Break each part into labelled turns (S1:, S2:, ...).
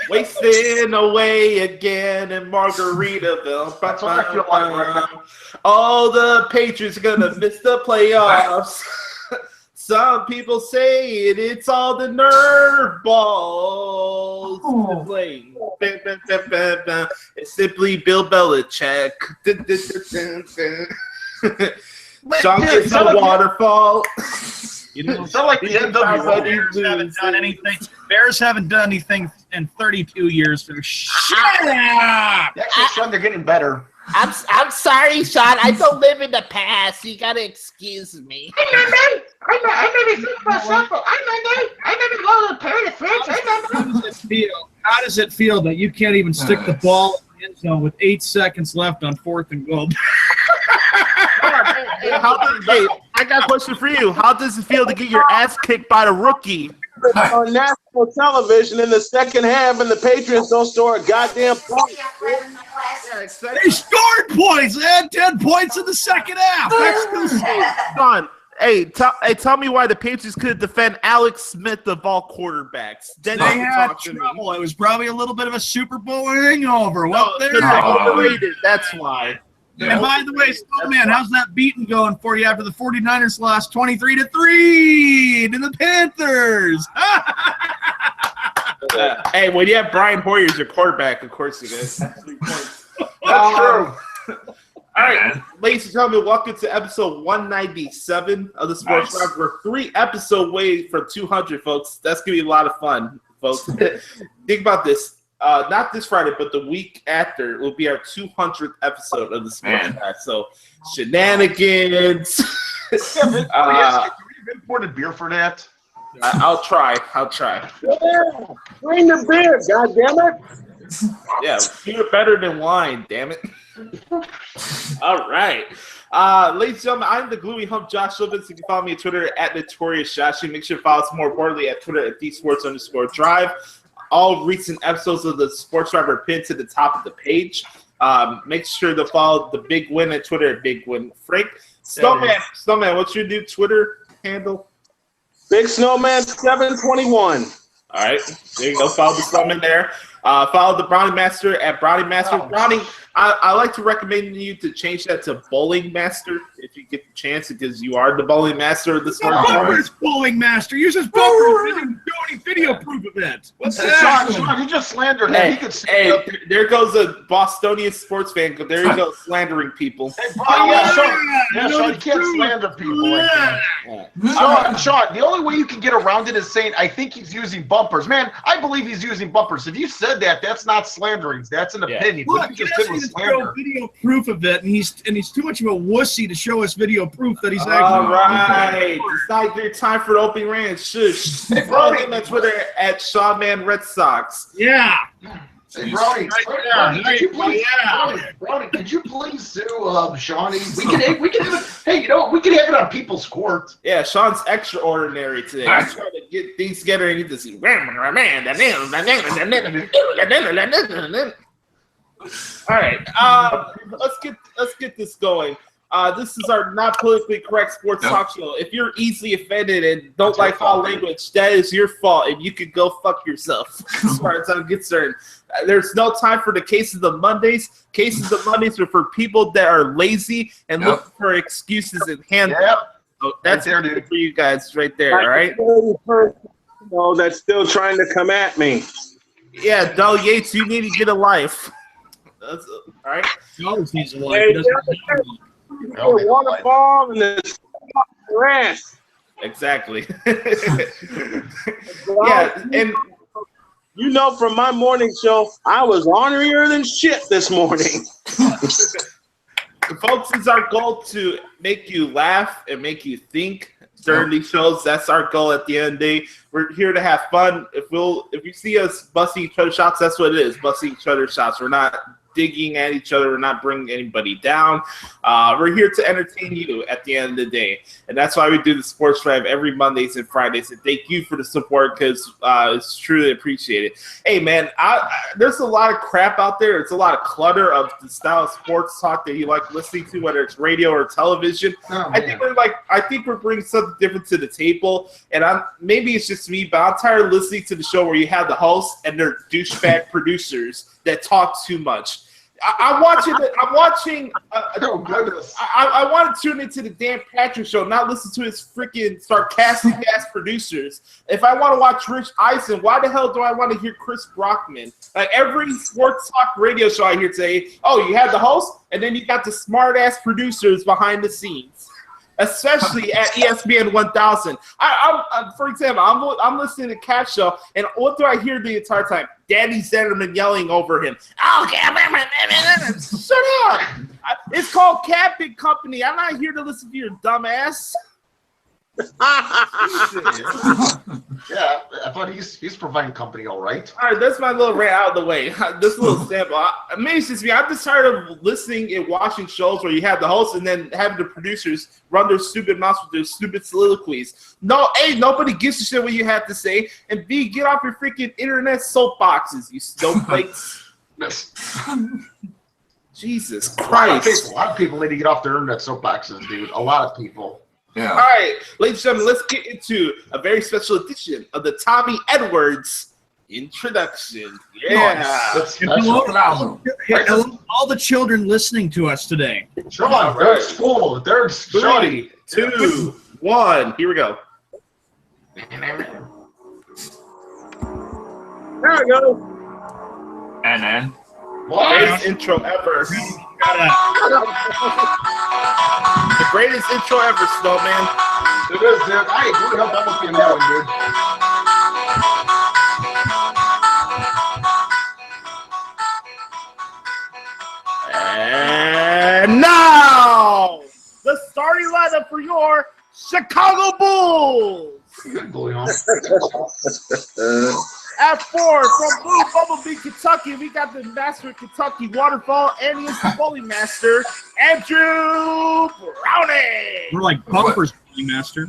S1: Wasting away again in Margaritaville.
S2: That's what I feel like right now.
S1: Oh, the Patriots are going to miss the playoffs. Some people say it's all the nerve balls to play. It's simply Bill Belichick. Sean gets a waterfall.
S2: You know, it's not like the NWO.
S3: Bears haven't done anything in 32 years. So shut up.
S2: Actually, Sean, they're getting better.
S4: I'm sorry, Sean. I don't live in the past. You gotta excuse me.
S2: I never think myself. I never go to the Patriots.
S3: How does it feel that you can't even stick the ball in the end zone with 8 seconds left on 4th and goal?
S1: Hey, I got a question for you. How does it feel to get your ass kicked by the rookie?
S5: On national television in the second half, and the Patriots don't score a goddamn point.
S3: They scored points. They had 10 points in the second half.
S1: Sean, tell me why the Patriots couldn't defend Alex Smith of all quarterbacks. Then
S3: they had trouble. It was probably a little bit of a Super Bowl hangover.
S1: Overrated. That's why.
S3: And by the way, Snowman, how's that beating going for you after the 49ers lost 23-3 to the Panthers?
S1: Hey, when you have Brian Hoyer as your quarterback, of course you guys have 3 points.
S2: That's true.
S1: All right, ladies and gentlemen, welcome to episode 197 of the Sports Drive. We're 3 episodes away from 200, folks. That's going to be a lot of fun, folks. Think about this. Not this Friday, but the week after will be our 200th episode of the Sports Drive. So, shenanigans.
S2: Can we imported beer for that?
S1: I'll try.
S5: Yeah, bring the beer, goddammit.
S1: Yeah, beer better than wine, damn it. All right. Ladies and gentlemen, I'm the Gluey Hump Josh Shilvitz. You can follow me on Twitter at NotoriousShashi. Make sure to follow us more importantly at Twitter at DSports_Drive. All recent episodes of the Sports Drive are pinned to the top of the page. Make sure to follow the Big Win at Twitter at Big Win Frank. Snowman, what's your new Twitter handle?
S5: Big Snowman 721.
S1: All right, there you go. Follow the Snowman there. Follow the Brownie Master at Brownie Master. Brownie, I like to recommend you to change that to Bowling Master if you get the chance, because you are the Bowling Master of the Sports Drive.
S3: Bumper's Bowling Master. Use his bumper. He didn't do any video proof of it. What's that?
S2: Sean, you just slandered him.
S1: There goes a Bostonian sports fan. There you go, slandering people.
S2: Sean, you can't slander people like that. Sean, the only way you can get around it is saying, I think he's using bumpers. Man, I believe he's using bumpers. If you said that, that's not slandering. That's an opinion.
S3: Look,
S2: What you just did was slander.
S3: Video proof of it, and he's too much of a wussy to show us video proof that he's actually.
S1: All right, it's not your time for the opening rant. Shush. Follow him on Twitter at Shawman Red Sox.
S3: Yeah.
S2: Hey, Brody, could you please sue Shawnee? We can have it. Hey, we can have it on People's Court.
S1: Yeah, Sean's extraordinary today. I'm trying to get things together and get to see. All right, let's get this going. This is our not politically correct sports talk show. If you're easily offended and don't like foul language, that is your fault, and you can go fuck yourself. As far as I'm concerned, there's no time for the cases of Mondays. Cases of Mondays are for people that are lazy and looking for excuses and handouts. So that's
S2: right there, dude.
S1: for you guys right there. All right.
S5: That's still trying to come at me.
S1: Yeah, Del Yates, you need to get a life. That's all right.
S3: He always needs a life. He doesn't need a life.
S5: Waterfall and the grass.
S1: Exactly. Yeah, and
S5: you know, from my morning show, I was ornerier than shit this morning.
S1: Folks, it's our goal to make you laugh and make you think during these shows. That's our goal at the end of the day. We're here to have fun. If you see us busting each other shots, that's what it is, busting each other shots. We're not digging at each other. We're not bringing anybody down. We're here to entertain you at the end of the day. And that's why we do the Sports Drive every Mondays and Fridays. And thank you for the support because it's truly appreciated. Hey, man, there's a lot of crap out there. It's a lot of clutter of the style of sports talk that you like listening to, whether it's radio or television. I think we're bringing something different to the table. And maybe it's just me, but I'm tired of listening to the show where you have the hosts and their douchebag producers that talk too much. I want to tune into the Dan Patrick show, not listen to his freaking sarcastic ass producers. If I want to watch Rich Eisen, why the hell do I want to hear Chris Brockman? Like every sports talk radio show I hear today, oh, you have the host, and then you got the smart ass producers behind the scenes. Especially at ESPN 1000. For example, I'm listening to Cat Show, and what do I hear the entire time? Danny Zetterman yelling over him. Oh, shut up! It's called Cat Big Company. I'm not here to listen to your dumb ass.
S2: Yeah, I thought he's providing company, all right.
S1: All right, that's my little rant out of the way. This little sample. Maybe it's just me. I'm just tired of listening and watching shows where you have the hosts and then having the producers run their stupid mouths with their stupid soliloquies. No, A, nobody gives a shit what you have to say, and B, get off your freaking internet soapboxes, you snowflakes. Jesus Christ.
S2: A lot of people need to get off their internet soapboxes, dude. A lot of people.
S6: Yeah.
S1: All right, ladies and gentlemen, let's get into a very special edition of the Tommy Edwards introduction. Yeah.
S3: Hello, all the children listening to us today.
S2: Sean, they're at school. They're at
S1: 3, 2, 1. Here we go.
S5: There we go.
S6: And then
S1: Greatest intro ever. The greatest intro ever, Snowman.
S2: It is, dude. I agree with that must be that
S1: one, dude. And now, the starting lineup for your Chicago Bulls.
S2: Good boy,
S1: At 4, from Blue Bumblebee, Kentucky, we got the master of Kentucky waterfall, and he is the bowling master, Andrew Browning.
S3: We're like bumpers, master.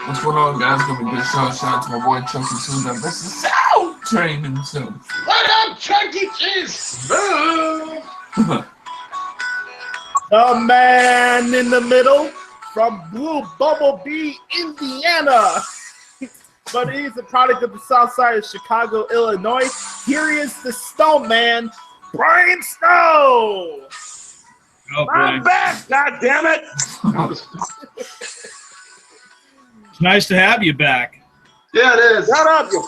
S6: what's going on, guys? Gonna be a shout out to my boy Chunky Cheese. This is South Train himself.
S2: What up, Chunky Cheese?
S1: The man in the middle, from Blue Bumblebee, Indiana. But he's a product of the south side of Chicago, Illinois. Here he is, the Snowman, Brian Snow.
S3: Oh,
S5: I'm back, God damn it!
S3: It's nice to have you back.
S2: Yeah, it is.
S5: Shut up, you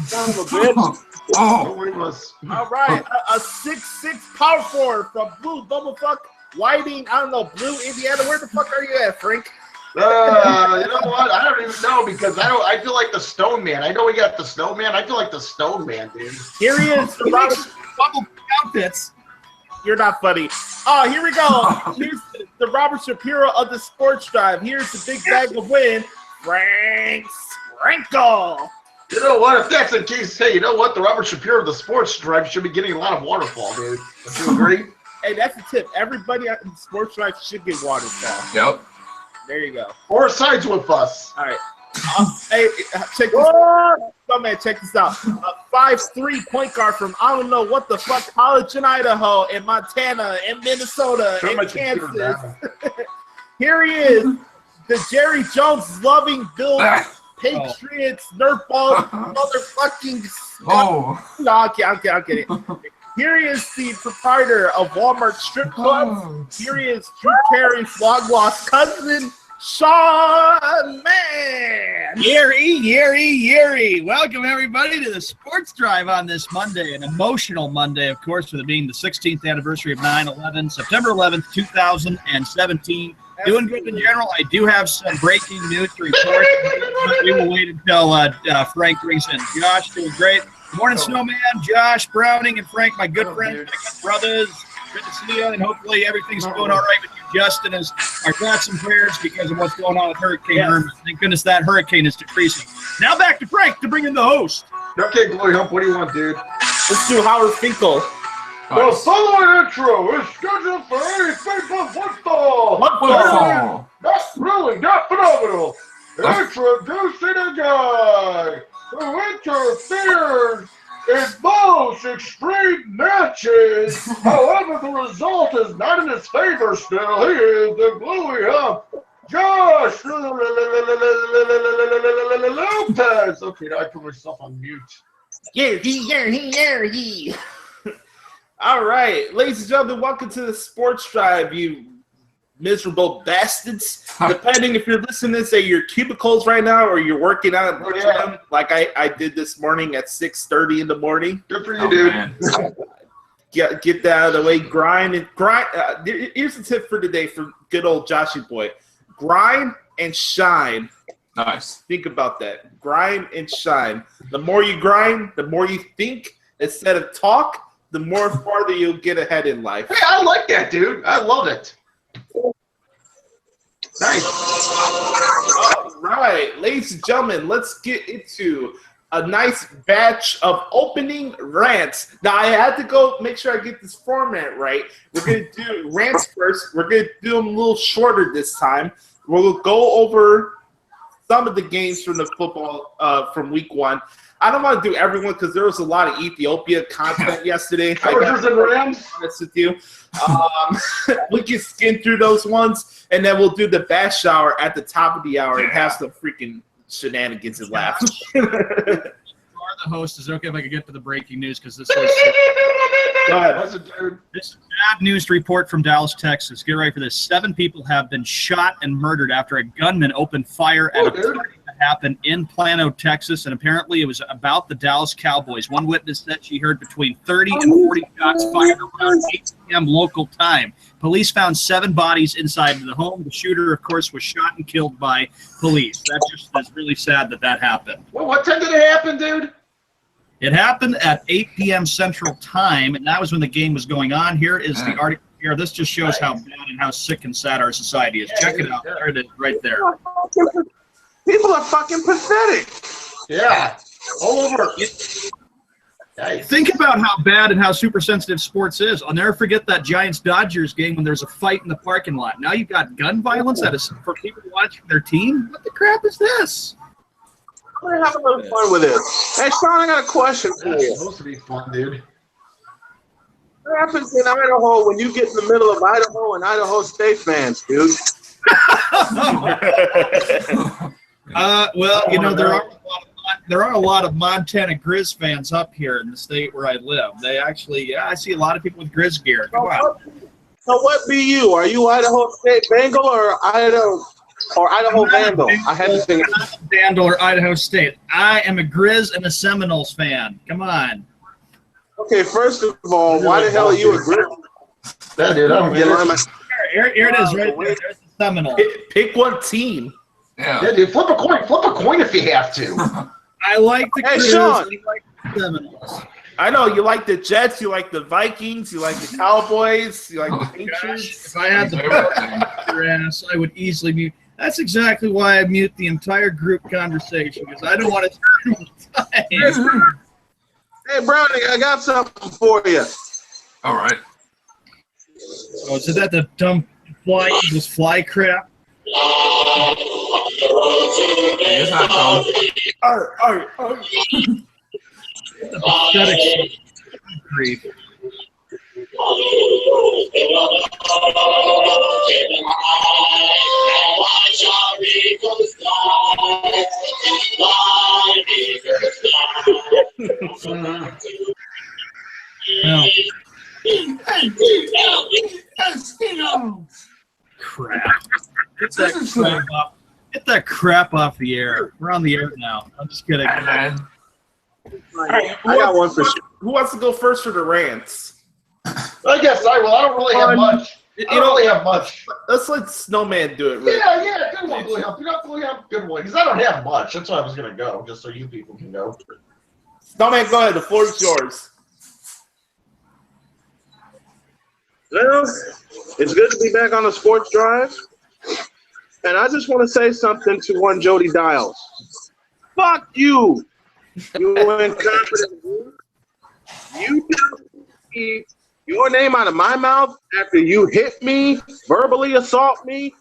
S5: son of a bitch.
S1: All right, a 6'6" power forward from Blue Bumblefuck, Whiting, I don't know, Blue, Indiana. Where the fuck are you at, Frank?
S2: You know what? I don't even know because I feel like the Stone Man. I know we got the Stone Man. I feel like the Stone Man, dude.
S1: Here he is, the Robert outfits. You're not funny. Oh, here we go. Here's the Robert Shapiro of the Sports Drive. Here's the big bag of win, Frank Sprinkle.
S2: You know what? If that's the case, hey, you know what? The Robert Shapiro of the Sports Drive should be getting a lot of waterfall, dude. Do you agree?
S1: Hey, that's the tip. Everybody at the Sports Drive should get waterfall.
S6: Yep.
S1: There you go.
S2: Or sides with us.
S1: All right. Hey, check this out. Oh, man, check this out. A 5'3" point guard from I don't know what the fuck college in Idaho and Montana and Minnesota and Kansas. Here he is, the Jerry Jones loving Bill Patriots Nerf ball motherfucking.
S6: Oh.
S1: No, I'm kidding. Here he is, the proprietor of Walmart Strip Club.
S6: Oh.
S1: Here he is, Drew Carey's long lost cousin, Sean Man.
S3: Yeri. Welcome, everybody, to the Sports Drive on this Monday, an emotional Monday, of course, with it being the 16th anniversary of 9/11, September 11th, 2017. Doing good in general. I do have some breaking news to report. We will wait until Frank brings in Josh. Doing great. Good morning, Snowman, Josh, Browning, and Frank, my good friends, my good brothers. Good to see you, and hopefully everything's going all right with you, Justin. As our thoughts and prayers because of what's going on with Hurricane Irma. Thank goodness that hurricane is decreasing. Now back to Frank to bring in the host.
S2: Okay, Glory Hump, what do you want, dude?
S1: Let's do Howard Finkel.
S2: The following intro is scheduled for any baseball football. Not really, not phenomenal. Introducing a guy who interferes in most extreme matches. However, the result is not in his favor still. He is the Bluey Hump, Josh Lopez. Okay, now I put myself on mute.
S1: Yeah. All right, ladies and gentlemen, welcome to the Sports Drive, you miserable bastards. Depending if you're listening to this at your cubicles right now or you're working out like I did this morning at 6:30 in the morning.
S2: Good for you, dude.
S1: Get that out of the way. Grind. Here's the tip for today for good old Joshy boy. Grind and shine.
S6: Nice.
S1: Think about that. Grind and shine. The more you grind, the more you think instead of talk, the more farther you'll get ahead in life.
S2: Hey, I like that, dude. I love it. Nice.
S1: All right, ladies and gentlemen, let's get into a nice batch of opening rants. Now, I had to go make sure I get this format right. We're going to do rants first. We're going to do them a little shorter this time. We'll go over some of the games from the football from week 1. I don't want to do everyone because there was a lot of Ethiopia content yesterday.
S2: Chargers and Rams.
S1: With you. We can skin through those ones, and then we'll do the bash hour at the top of the hour and have some freaking shenanigans and laughs.
S3: You are the host. Is it okay if I could get to the breaking news? Because this is
S1: Go ahead.
S3: this is a bad news report from Dallas, Texas. Get ready for this. 7 people have been shot and murdered after a gunman opened fire at a party that happened in Plano, Texas, and apparently it was about the Dallas Cowboys. One witness said she heard between 30 and 40 shots fired around 8 p.m. local time. Police found 7 bodies inside the home. The shooter, of course, was shot and killed by police. That's really sad that happened.
S2: Well, what time did it happen, dude?
S3: It happened at 8 p.m. Central Time, and that was when the game was going on. Here is the article here. This just shows how bad and how sick and sad our society is. Check it out. There it is, right there.
S5: People are fucking pathetic.
S2: Yeah. All over.
S3: Think about how bad and how super sensitive sports is. I'll never forget that Giants-Dodgers game when there's a fight in the parking lot. Now you've got gun violence that is for people watching their team? What the crap is this?
S5: We're gonna have a little fun with it. Hey, Sean, I got a question for
S2: It's
S5: you.
S2: supposed to be fun, dude.
S5: What happens in Idaho when you get in the middle of Idaho and Idaho State fans, dude?
S3: Well, you know, there are a lot of Montana Grizz fans up here in the state where I live. They actually, I see a lot of people with Grizz gear. Come on.
S5: So what be you? Are you Idaho State Bengal or Idaho Vandal? I had to think.
S3: Vandal or Idaho State. I am a Grizz and a Seminoles fan. Come on.
S5: Okay, first of all, why the hell are you a Grizz?
S2: That dude, I don't get it.
S3: Here it is, right there. There's the Seminoles.
S1: Pick one team.
S2: Yeah, dude, flip a coin if you have to.
S3: I like the
S5: Hey,
S3: Grizz.
S5: Sean.
S3: I like the Seminoles.
S1: I know you like the Jets, you like the Vikings, you like the Cowboys, you like the Patriots.
S3: If I had the your ass, I would easily mute. That's exactly why I mute the entire group conversation, because I don't want to.
S5: Hey, Brownie, I got something for you.
S6: All right.
S3: Oh, is that the dumb fly crap?
S6: It's not dumb.
S3: The pathetic grief. Crap. Get that crap off the air. We're on the air now. I'm just kidding.
S5: All right, I got one for sure.
S1: Who wants to go first for the rants?
S2: I guess I will. I don't really have much. I don't really have much.
S1: Let's let Snowman do it. Rick.
S2: Yeah, good one, Blue Hump. You got Blue Hump, good one. Because I don't have much. That's why I was going to go, just so you people can go.
S1: Snowman, go ahead. The floor is yours.
S5: Well, it's good to be back on the Sports Drive. And I just want to say something to one Jody Dials. Fuck you, you incompetent. You don't keep your name out of my mouth after you hit me, verbally assault me,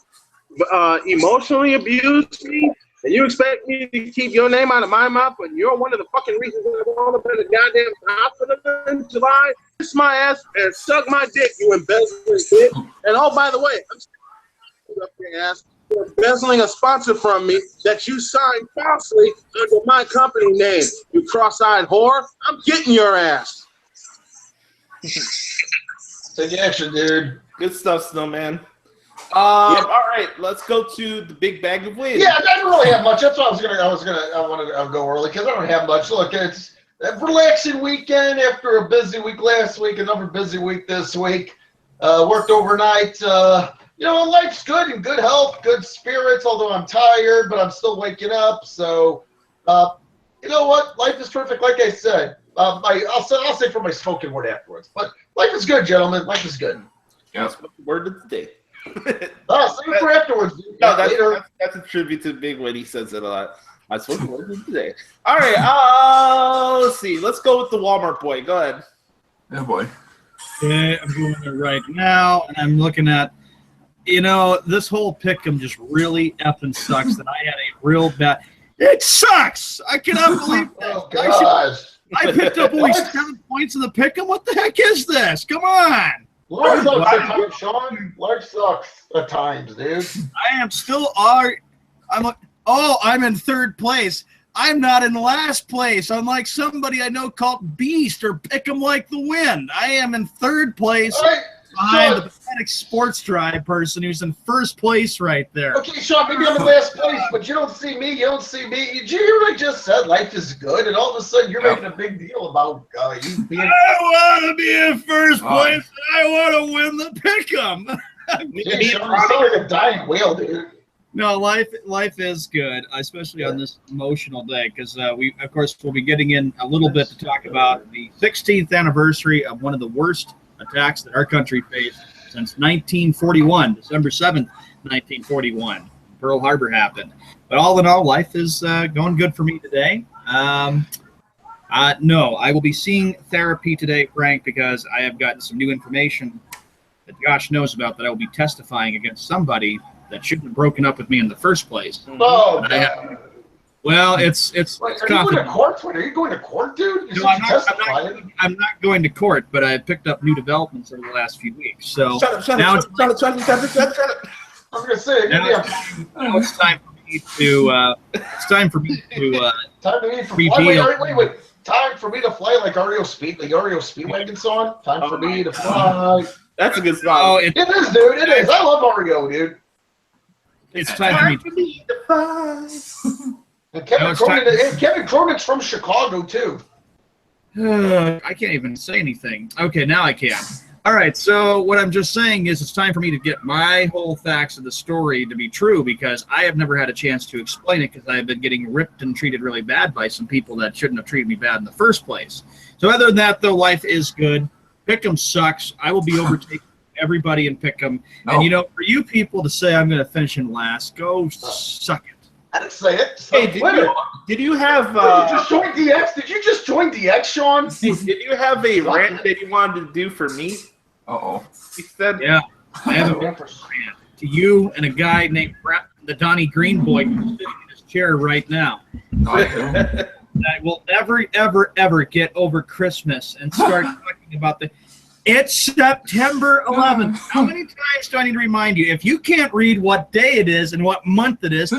S5: emotionally abuse me, and you expect me to keep your name out of my mouth when you're one of the fucking reasons I want to be in the goddamn hospital in July? Kiss my ass and suck my dick, you embezzling bitch. And oh, by the way, I'm up your ass. You're embezzling a sponsor from me that you signed falsely under my company name. You cross-eyed whore. I'm getting your ass.
S2: Take action, dude.
S1: Good stuff, Snowman. All right, let's go to the big bag of wins.
S2: Yeah, I didn't really have much. That's why I wanted to go early because I don't have much. Look, it's a relaxing weekend after a busy week last week, another busy week this week. Worked overnight. Life's good and good health, good spirits. Although I'm tired, but I'm still waking up. So, you know what? Life is terrific. Like I said, I'll say for my spoken word afterwards. But life is good, gentlemen. Life is good.
S1: Yeah, word of the day.
S2: Save it for afterwards. Dude.
S1: No, that's a tribute to Big when he says it a lot. I spoke the word of the day. All right, let's see. Let's go with the Walmart boy. Go ahead.
S6: Yeah, boy.
S3: Okay, I'm going there right now, and I'm looking at, this whole pick'em just really effing sucks. That I had a real bad. It sucks. I cannot believe that.
S2: Oh gosh.
S3: I picked up only 7 points in the pick'em. What the heck is this? Come on.
S2: Life sucks at times, Sean. Life sucks at times, dude.
S3: I am still I'm in third place. I'm not in last place. Unlike somebody I know called Beast or Pick'em Like the Wind. I am in third place behind the pathetic sports drive person who's in first place right there.
S2: Okay, Sean, maybe I'm in last place, but you don't see me. You don't see me. Did you hear what I just said? Life is good, and all of a sudden you're making a big deal about you being. I
S3: want to be in first place, and I want to win the Pick'em.
S2: Yeah, Sean, you sound like a dying whale, dude.
S3: No, life is good, especially on this emotional day, because we'll be getting in a little bit to talk about the 16th anniversary of one of the worst attacks that our country faced since 1941, December 7th, 1941. Pearl Harbor happened. But all in all, life is going good for me today. No, I will be seeing therapy today, Frank, because I have gotten some new information that Josh knows about that I will be testifying against somebody that shouldn't have broken up with me in the first place.
S2: Oh,
S3: well, it's
S2: are you going to court? Are you going to court, dude?
S3: No, I'm not going to court, but I picked up new developments over the last few weeks. So now it's
S2: I was going to say,
S3: now it's time for me to. It's time for me to.
S2: Time for me to fly. Wait. Time for me to fly like REO Speedwagon song. Time for me to fly.
S1: That's a good song.
S3: Oh,
S2: it is, dude. It is. I love REO, dude.
S3: It's time for me
S1: to fly.
S2: And Kevin Cronin's from Chicago, too.
S3: I can't even say anything. Okay, now I can. All right, so what I'm just saying is it's time for me to get my whole facts of the story to be true, because I have never had a chance to explain it, because I've been getting ripped and treated really bad by some people that shouldn't have treated me bad in the first place. So other than that, though, life is good. Pick'em sucks. I will be overtaking everybody in Pick'em.
S6: No.
S3: And, for you people to say I'm going to finish in last, go suck it.
S2: I didn't say it.
S1: Hey, did you have...
S2: you just joined DX? Did you just join DX, Sean?
S1: Did you have a rant that you wanted to do for me?
S6: Uh-oh.
S1: He said...
S3: Yeah. I have a rant to you and a guy named the Donnie Green boy who's sitting in his chair right now. I will never, ever, ever get over Christmas and start talking about It's September 11th. How many times do I need to remind you? If you can't read what day it is and what month it is,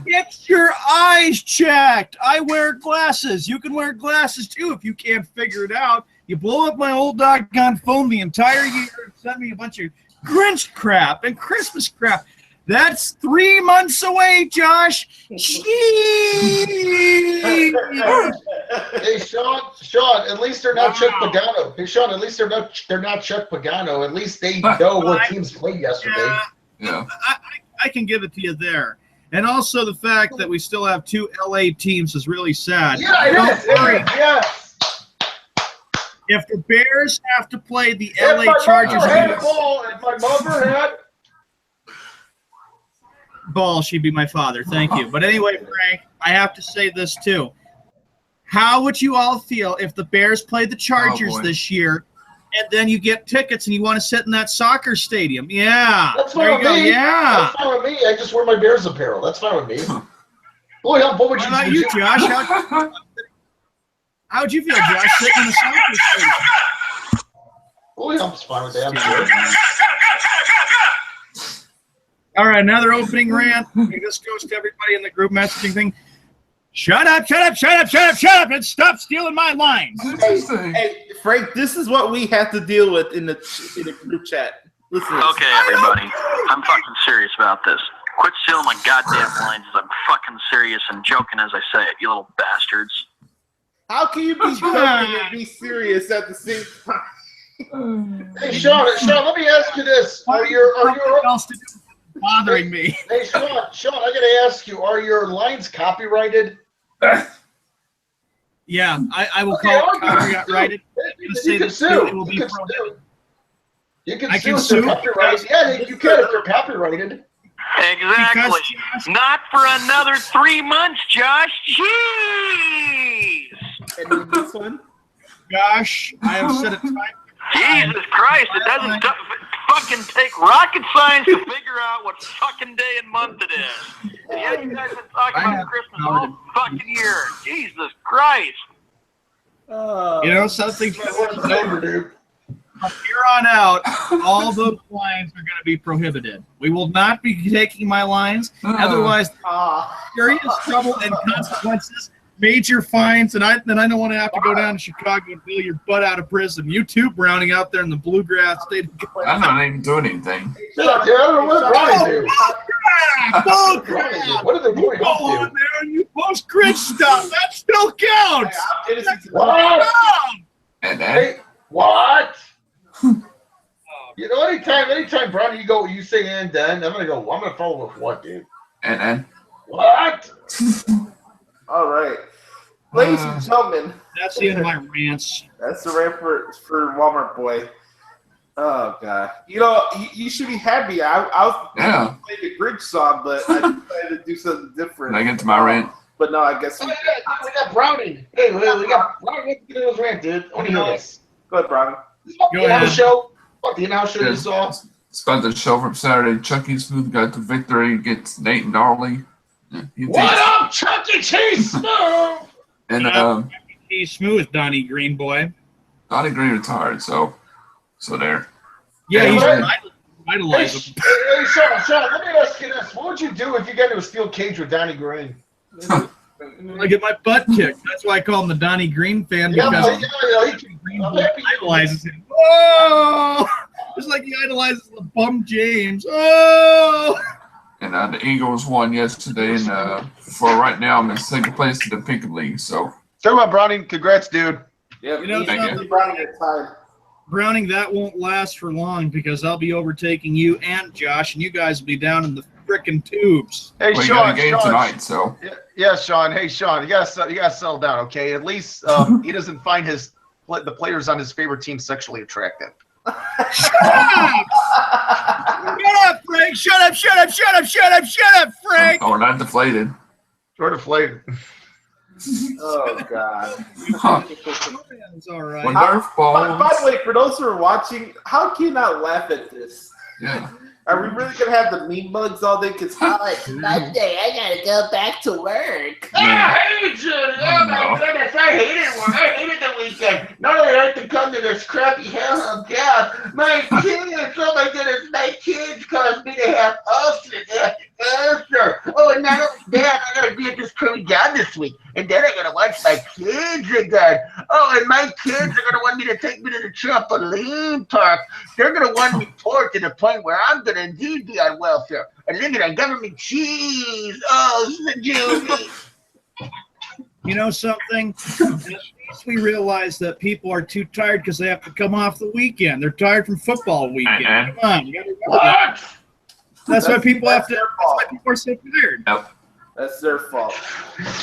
S3: get your eyes checked. I wear glasses. You can wear glasses too if you can't figure it out. You blow up my old doggone phone the entire year and send me a bunch of Grinch crap and Christmas crap. That's 3 months away, Josh.
S2: Hey, Sean, at least they're not Chuck Pagano. Hey, Sean, at least they're not Chuck Pagano. At least they know what teams played yesterday.
S3: Yeah. I can give it to you there. And also the fact that we still have 2 LA teams is really sad.
S2: Yeah, it is. Yes.
S3: If the Bears have to play the LA Chargers,
S2: if my mother had
S3: ball, she'd be my father. Thank you. But anyway, Frank, I have to say this too. How would you all feel if the Bears played the Chargers this year and then you get tickets and you want to sit in that soccer stadium. Yeah.
S2: That's fine with me.
S3: Yeah.
S2: That's fine with me. I just wear my Bears apparel. That's fine with me. Boy, what would
S3: What
S2: you
S3: about
S2: do?
S3: you, Josh? How would you feel, Josh, sitting in the soccer stadium?
S2: William's fine with that. I'm sure.
S3: All right, another opening rant. This goes to everybody in the group messaging thing. Shut up, and stop stealing my lines.
S1: Hey, Frank, this is what we have to deal with in the group chat. Listen.
S7: Okay, everybody. I'm fucking serious about this. Quit stealing my goddamn lines as I'm fucking serious and joking as I say it, you little bastards.
S1: How can you be joking and be serious at the same time?
S2: Hey, Sean, let me ask you this. Are your
S3: else to do bothering me?
S2: Hey, Sean, I gotta ask you, are your lines copyrighted?
S3: Yeah, I will call it copyrighted.
S2: You can sue. You can sue if they're copyrighted. Yeah, you can if they're copyrighted.
S7: Exactly. Not for another 3 months, Josh. Jeez.
S1: And then this one?
S3: Josh, I have said it time.
S7: Jesus Christ, it doesn't fucking take rocket science to figure out what fucking day and month it is. Yeah, you guys have been talking about Christmas all fucking year. Jesus Christ.
S3: You know, something's over, dude. From here on out, all those lines are going to be prohibited. We will not be taking my lines. Otherwise, serious trouble and consequences, major fines, and then I don't want to have to go down to Chicago and bail your butt out of prison. You too, Browning, out there in the bluegrass state.
S6: I'm not even doing anything.
S2: I don't know what Browning do. What are they doing?
S3: Go on there and you post cringe stuff. That still counts.
S2: What?
S6: And
S2: what? You know, anytime, Brownie, you say and then, I'm gonna follow with what, dude?
S6: And then?
S2: What?
S1: All right. Ladies and gentlemen.
S3: That's the end of my rants.
S1: That's the rant for Walmart Boy. Oh, God. You know, you should be happy. I was playing the Grinch song, but I decided to do something different.
S6: Can I get to my rant?
S1: But no, I guess
S2: we got Brownie. Hey, we got Brownie. Let's get into his rant, dude. I want to hear this.
S1: Go ahead, Brownie.
S3: Go ahead.
S2: The in-house show you saw.
S6: Start the show from Saturday. Chucky Smooth got the victory against Nate and Darley.
S2: What up, Chucky Cheese Smooth?
S6: And
S3: Chucky Smooth, Donnie Green boy.
S6: Donnie Green retired, so there.
S3: Yeah, he's
S2: idolized him. Hey, Sean, let me ask you this: what would you do if you got into a steel cage with Donnie Green?
S3: I get my butt kicked. That's why I call him the Donnie Green fan, because Green idolizes him. Oh, just like he idolizes the bum James. Oh.
S6: And the Eagles won yesterday, and for right now, I'm in second place in the Pick'em League. So,
S2: talk about Browning. Congrats, dude.
S1: Yeah,
S3: you know something, Browning, that won't last for long because I'll be overtaking you and Josh, and you guys will be down in the frickin' tubes.
S2: Hey,
S6: well,
S2: Sean,
S6: you got a game tonight, so.
S2: Yeah, Sean. Hey, Sean, you gotta settle down, okay? At least he doesn't find the players on his favorite team sexually attractive.
S3: Shut up, Frank! Shut up, Frank!
S6: Oh, we're not deflated.
S2: We're deflated.
S1: Oh, God.
S3: It's all right.
S1: By the way, for those who are watching, how can you not laugh at this?
S6: Yeah.
S1: Are we really going to have the meme bugs all day? Because
S4: it's Monday. I got to go back to work.
S2: I hate you. Oh, my goodness. I hated work. I hated the weekend. Not only do I have to come to this crappy hellhole job, my kids, oh, my goodness, my kids caused me to have ulcers. Oh, and not only that, I got to be at this crappy job this week. And then I got to watch my kids again. Oh, and my kids are going to want me to take me to the trampoline park. They're going to want me poor to the point where I'm going to indeed be on welfare. And living on government cheese. Oh, this is a Judy.
S3: You know something? At least we realize that people are too tired because they have to come off the weekend. They're tired from football weekend. Come on. You gotta
S2: what?
S3: That's why people have to. That's why people are so tired.
S6: Nope.
S1: That's their fault.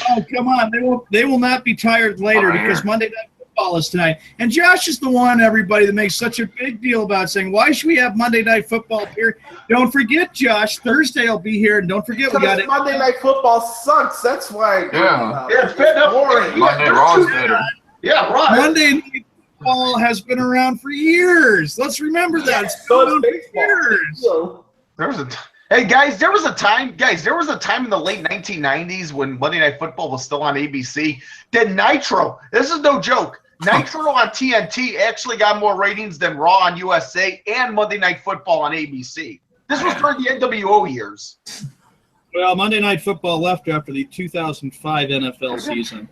S3: Oh, come on. They will not be tired later because Monday Night Football is tonight. And Josh is the one, everybody, that makes such a big deal about saying, why should we have Monday Night Football here? Don't forget, Josh, Thursday will be here. And don't forget, we got it.
S1: Monday Night Football sucks. That's why.
S6: Yeah.
S2: It's been boring.
S6: Monday Raw's better.
S2: Yeah, right.
S3: Monday Night football has been around for years. Let's remember that. It's been around for years.
S2: Hey guys, there was a time in the late 1990s when Monday Night Football was still on ABC. That Nitro, this is no joke. Nitro on TNT actually got more ratings than Raw on USA and Monday Night Football on ABC. This was during the NWO years.
S3: Well, Monday Night Football left after the 2005 NFL season.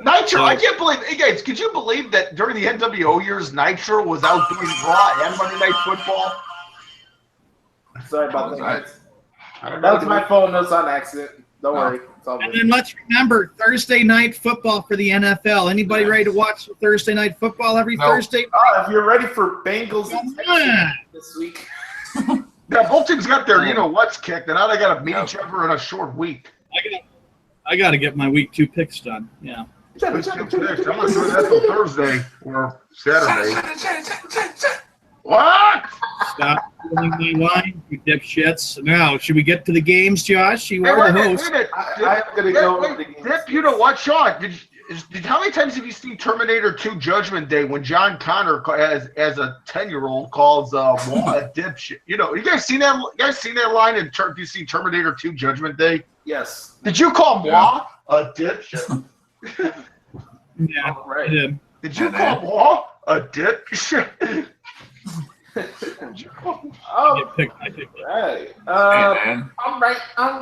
S2: Nitro, I can't believe. Hey guys, could you believe that during the NWO years, Nitro was outdoing Raw and Monday Night Football?
S1: Sorry about that. That was my phone. That was on accident. Don't worry. It's all good.
S3: And then let's remember Thursday Night Football for the NFL. Anybody ready to watch Thursday Night Football every Thursday?
S1: If you're ready for Bengals this week.
S2: Yeah, both teams got their what's kicked, and now they got to meet each other in a short week.
S3: I got to get my week 2 picks done. Yeah.
S2: I'm going to do that till Thursday or Saturday. What?
S3: Stop stealing my line, you dipshits. Now, should we get to the games, Josh? You are the host.
S1: I'm going to go with the games.
S2: Dip, you know what, Sean? How many times have you seen Terminator 2 Judgment Day when John Connor, as a 10-year-old, calls Wall a dipshit? You guys seen that? You guys seen that line? Have you seen Terminator 2 Judgment Day?
S1: Yes.
S2: Did you call Wall a dipshit?
S3: Yeah,
S1: right.
S2: Did you call Wall a dipshit?
S1: All right. All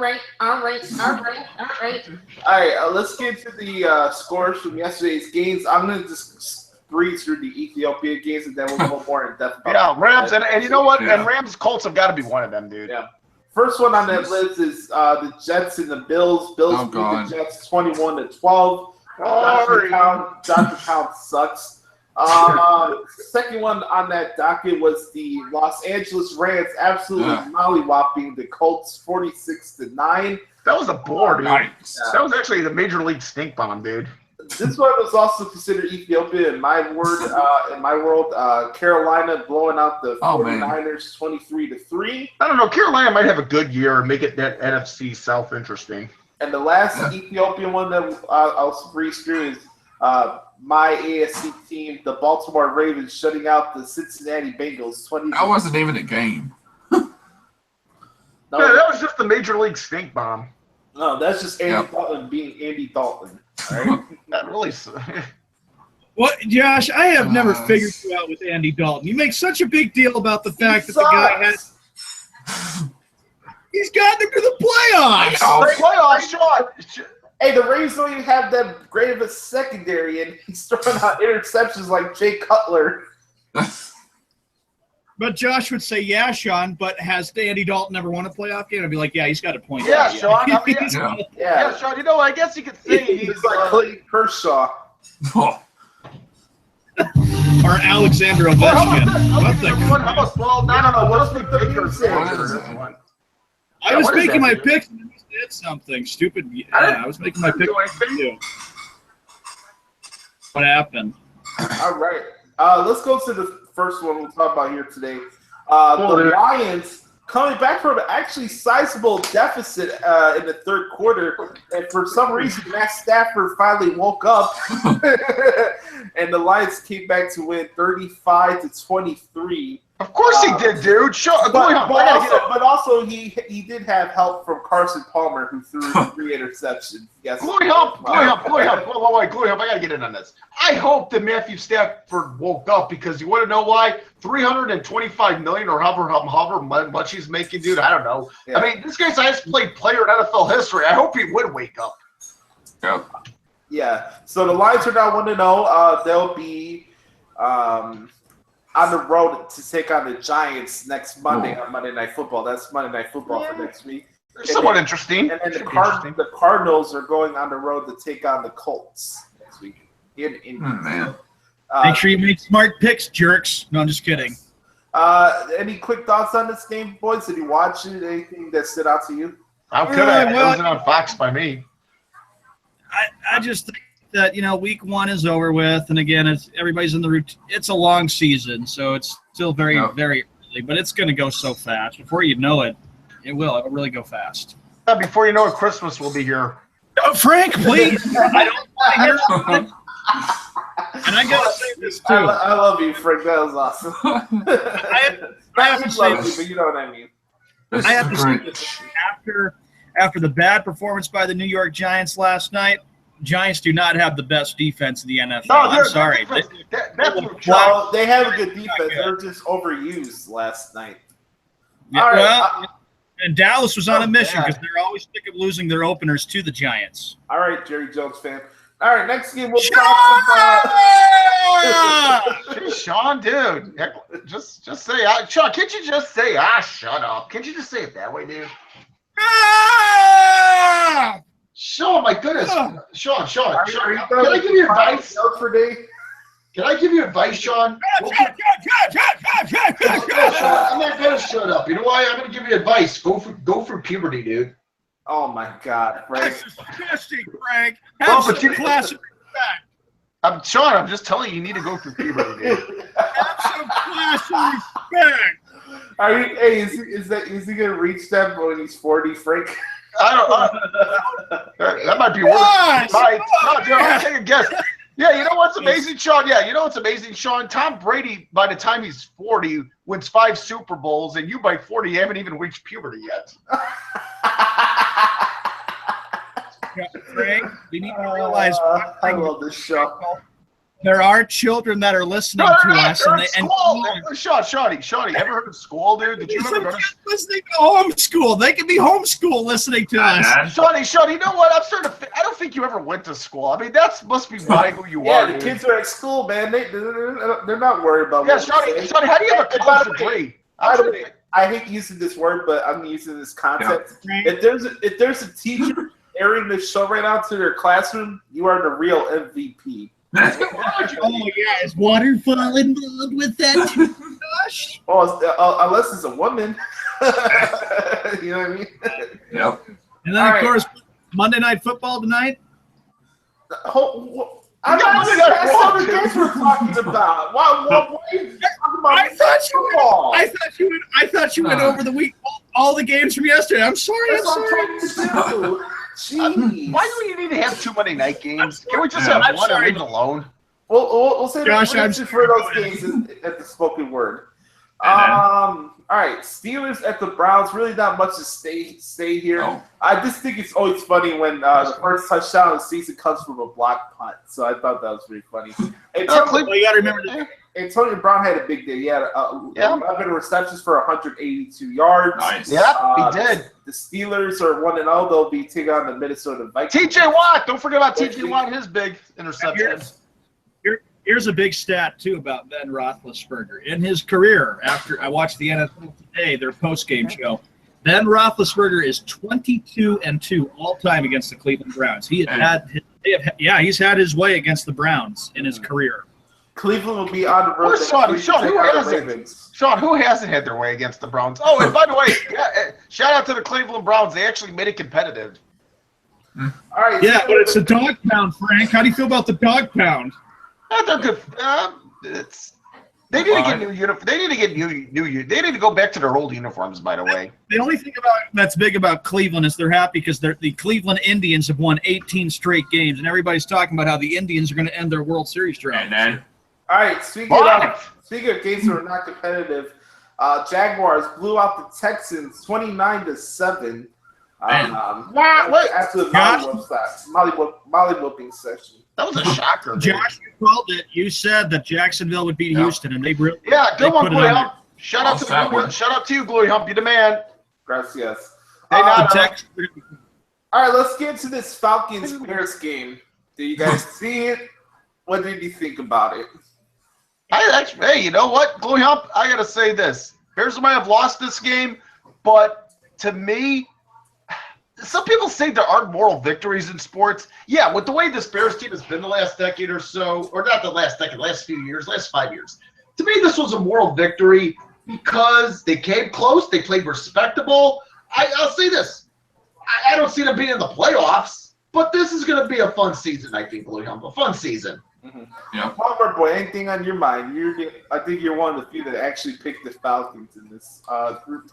S1: right, let's get to the scores from yesterday's games. I'm going to just breeze through the Ethiopia games, and then we'll go more in depth about
S2: Rams, and you know what? Yeah. And Rams Colts have got to be one of them, dude.
S1: Yeah. First one on that list is the Jets and the Bills. Bills beat the Jets 21-12. Dr. Count sucks. Second one on that docket was the Los Angeles Rams absolutely mollywopping the Colts 46-9.
S2: That was a bore, dude. That was actually the Major League stink bomb, dude.
S1: This one was also considered Ethiopia in my world. Carolina blowing out the 49ers 23-3.
S2: I don't know. Carolina might have a good year and make it that NFC South interesting.
S1: And the last Ethiopian one that I'll breeze through is my AFC team, the Baltimore Ravens, shutting out the Cincinnati Bengals 20.
S6: That wasn't even a game.
S2: No, that was just the Major League stink bomb.
S1: No, that's just Andy Dalton being Andy Dalton. All right?
S2: That really.
S3: What, Josh? I have never figured you out with Andy Dalton. You make such a big deal about the fact that the guy has. He's gotten him to the playoffs.
S2: The playoffs, Sean.
S1: Hey, the Ravens don't even have that great of a secondary, and he's throwing out interceptions like Jay Cutler.
S3: But Josh would say, yeah, Sean, but has Andy Dalton ever won a playoff game? I'd be like, yeah, he's got a point.
S2: Yeah, Sean. I mean, yeah, Sean, I guess you could say
S1: he's like Clayton Kershaw.
S3: Or Alexander Ovechkin. I was making my picks and then you said something stupid. Yeah, I was making my picks too. What happened?
S1: All right. Let's go to the first one we'll talk about here today. The Lions coming back from an actually sizable deficit in the third quarter, and for some reason Matt Stafford finally woke up, and the Lions came back to win 35-23.
S2: Of course he did, dude. Sure,
S1: but also he did have help from Carson Palmer, who threw 3 interceptions. Yes.
S2: Glory up. Wait, I gotta get in on this. I hope that Matthew Stafford woke up because you want to know why? $325 million or however much he's making, dude. I don't know. Yeah. I mean, this guy's the highest paid player in NFL history. I hope he would wake up.
S6: Yep.
S1: Yeah. So the Lions are now 1-0. They'll be on the road to take on the Giants next Monday on Monday Night Football. That's Monday Night Football for next week.
S2: Somewhat interesting.
S1: And then the Cardinals are going on the road to take on the Colts next week in Indy.
S6: Man.
S3: Make sure you make smart picks, jerks. No, I'm just kidding.
S1: Any quick thoughts on this game, boys? Did you watch it? Anything that stood out to you?
S2: How could I? It wasn't on Fox by me.
S3: I just think that, week 1 is over with, and again, everybody's in the routine. It's a long season, so it's still very, very early, but it's going to go so fast. Before you know it, it'll really go fast.
S2: Before you know it, Christmas will be here.
S3: Oh, Frank, please. I And I got to say this, too.
S1: I love you, Frank. That was awesome.
S3: I have to say
S1: this, but you know what I mean.
S3: I have to say this. After the bad performance by the New York Giants last night, Giants do not have the best defense in the NFL.
S2: No,
S3: I'm sorry.
S1: Well, they have a good defense. They were just overused last night.
S3: Yeah,
S1: All right,
S3: well, and Dallas was on a mission because they're always sick of losing their openers to the Giants.
S1: All right, Jerry Jones fan. All right, next game we'll talk about.
S2: Sean, dude, just say, Sean. Can't you just say, shut up? Can't you just say it that way, dude? Sean, my goodness, Sean. Can I give you advice
S1: for day?
S2: Can I give you advice, Sean? I'm not gonna shut up. You know why? I'm gonna give you advice. Go for puberty, dude.
S1: Oh my God, Frank!
S3: That's disgusting, Frank. Have some class and respect.
S2: Sean, I'm just telling you, you need to go through puberty, dude.
S3: Have some class and respect.
S1: Are you? Hey, is he gonna reach that when he's 40, Frank?
S2: That might be worse. No, dude, I'll take a guess. Yeah, you know what's amazing, Sean? Yeah, you know what's amazing, Sean? Tom Brady, by the time he's 40, wins 5 Super Bowls, and you by 40 you haven't even reached puberty yet.
S3: Frank, we need to realize
S1: I love this show.
S3: There are children that are listening to us.
S2: Shawnee, ever heard of school, dude? Did you ever go to
S3: listening to homeschool? They can be homeschool listening to us.
S2: Shawnee, you know what? I don't think you ever went to school. I mean, that must be why who you are.
S1: Yeah, the kids are at school, man. They're not worried about.
S2: Yeah, Shawnee, how do you have a college degree?
S1: I hate using this word, but I'm using this concept. Yeah. If there's a teacher airing this show right now to their classroom, you are the real MVP.
S3: Oh yeah, is waterfall involved with that? Gosh.
S1: Unless it's a woman. You know what I mean?
S6: Yep.
S3: And then of course, Monday Night Football tonight.
S1: That's what the games we're talking about. Why are you talking about football?
S3: I thought you went over the week all the games from yesterday. I'm sorry.
S2: Jeez. Why do you need to have too many night games? Can we just have one and leave it alone?
S1: We'll say the for those games at the spoken word. All right, Steelers at the Browns. Really not much to stay here. Oh. I just think it's always funny when the first touchdown of the season comes from a block punt. So I thought that was pretty funny.
S3: You got to remember that.
S1: Antonio Brown had a big day. He had 11 receptions for 182 yards.
S6: Nice.
S2: Yeah, he did.
S1: The Steelers are 1-0. They'll be taking on the Minnesota Vikings.
S2: T.J. Watt. Don't forget about T.J. Watt. His big interception.
S3: Here's a big stat, too, about Ben Roethlisberger. In his career, after I watched the NFL Today, their post-game show, Ben Roethlisberger is 22-2 all-time against the Cleveland Browns. He's had his way against the Browns in his career.
S1: Cleveland will be on the road.
S2: Sean, who hasn't had their way against the Browns? Oh, and by the way, shout out to the Cleveland Browns. They actually made it competitive.
S1: All right.
S3: Yeah, but it's a dog pound, Frank. How do you feel about the dog pound?
S2: They're good. They need to get new uniforms. They need to get new. They need to go back to their old uniforms. By the way,
S3: the only thing that's big about Cleveland is they're happy because the Cleveland Indians have won 18 straight games, and everybody's talking about how the Indians are going to end their World Series drought.
S1: All right. Speaking of games that are not competitive, Jaguars blew out the Texans 29-7. After the molly whooping session.
S2: That was a shocker.
S3: Josh, you called it. You said that Jacksonville would beat Houston, and they really
S2: good one, Gluey Hump. Shout out to you, Gluey Hump. You the man.
S1: Gracias.
S2: All
S1: right, let's get to this Falcons-Bears game. Did you guys see it? What did you think about it?
S2: Hey, you know what, Gluey Hump? I gotta say this. Bears might have lost this game, but to me, some people say there aren't moral victories in sports. Yeah, with the way this Bears team has been the last decade or so, or not the last decade, last few years, last 5 years. To me, this was a moral victory because they came close. They played respectable. I'll say this. I don't see them being in the playoffs, but this is going to be a fun season, I think, Gluey Hump. A fun season.
S1: Mm-hmm. Yeah. Palmer, boy, anything on your mind? I think you're one of the few that actually picked the Falcons in this group.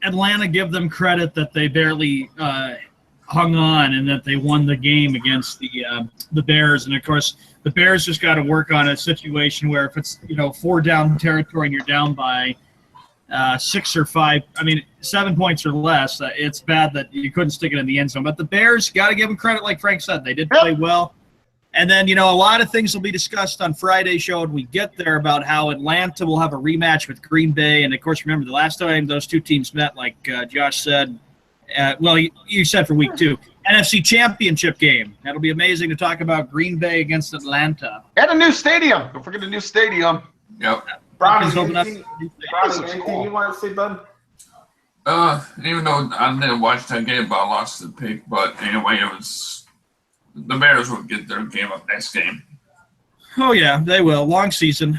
S3: Atlanta, give them credit that they barely hung on and that they won the game against the Bears. And, of course, the Bears just got to work on a situation where if it's 4 down territory and you're down by 6 or 5, 7 points or less, it's bad that you couldn't stick it in the end zone. But the Bears, got to give them credit, like Frank said, they did play well. And then, a lot of things will be discussed on Friday's show when we get there about how Atlanta will have a rematch with Green Bay. And, of course, remember the last time those two teams met, like Josh said, you said for week 2, NFC Championship game. That'll be amazing to talk about Green Bay against Atlanta.
S2: And a new stadium. Don't forget a new stadium.
S6: Yep.
S1: Brownie, anything you want to say, bud?
S6: Even though I didn't watch that game, but I lost the pick. But anyway, it was the Bears will get their game up next game.
S3: Oh yeah, they will. Long season.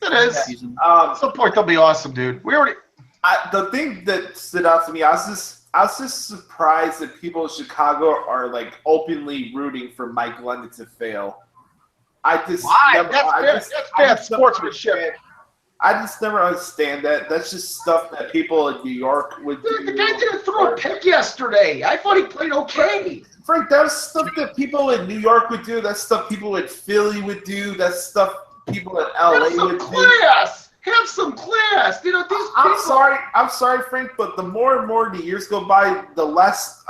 S2: It is. At some point, they'll be awesome, dude.
S1: The thing that stood out to me, I was just surprised that people in Chicago are like openly rooting for Mike Glennon to fail.
S2: Why? That's bad sportsmanship.
S1: I just never understand that. That's just stuff that people in New York would do.
S2: The guy didn't throw a pick yesterday. I thought he played okay.
S1: Frank, that's stuff that people in New York would do. That's stuff people in Philly would do. That's stuff people in LA would do.
S2: Have some class. These
S1: I'm sorry, Frank, but the more and more the years go by, the less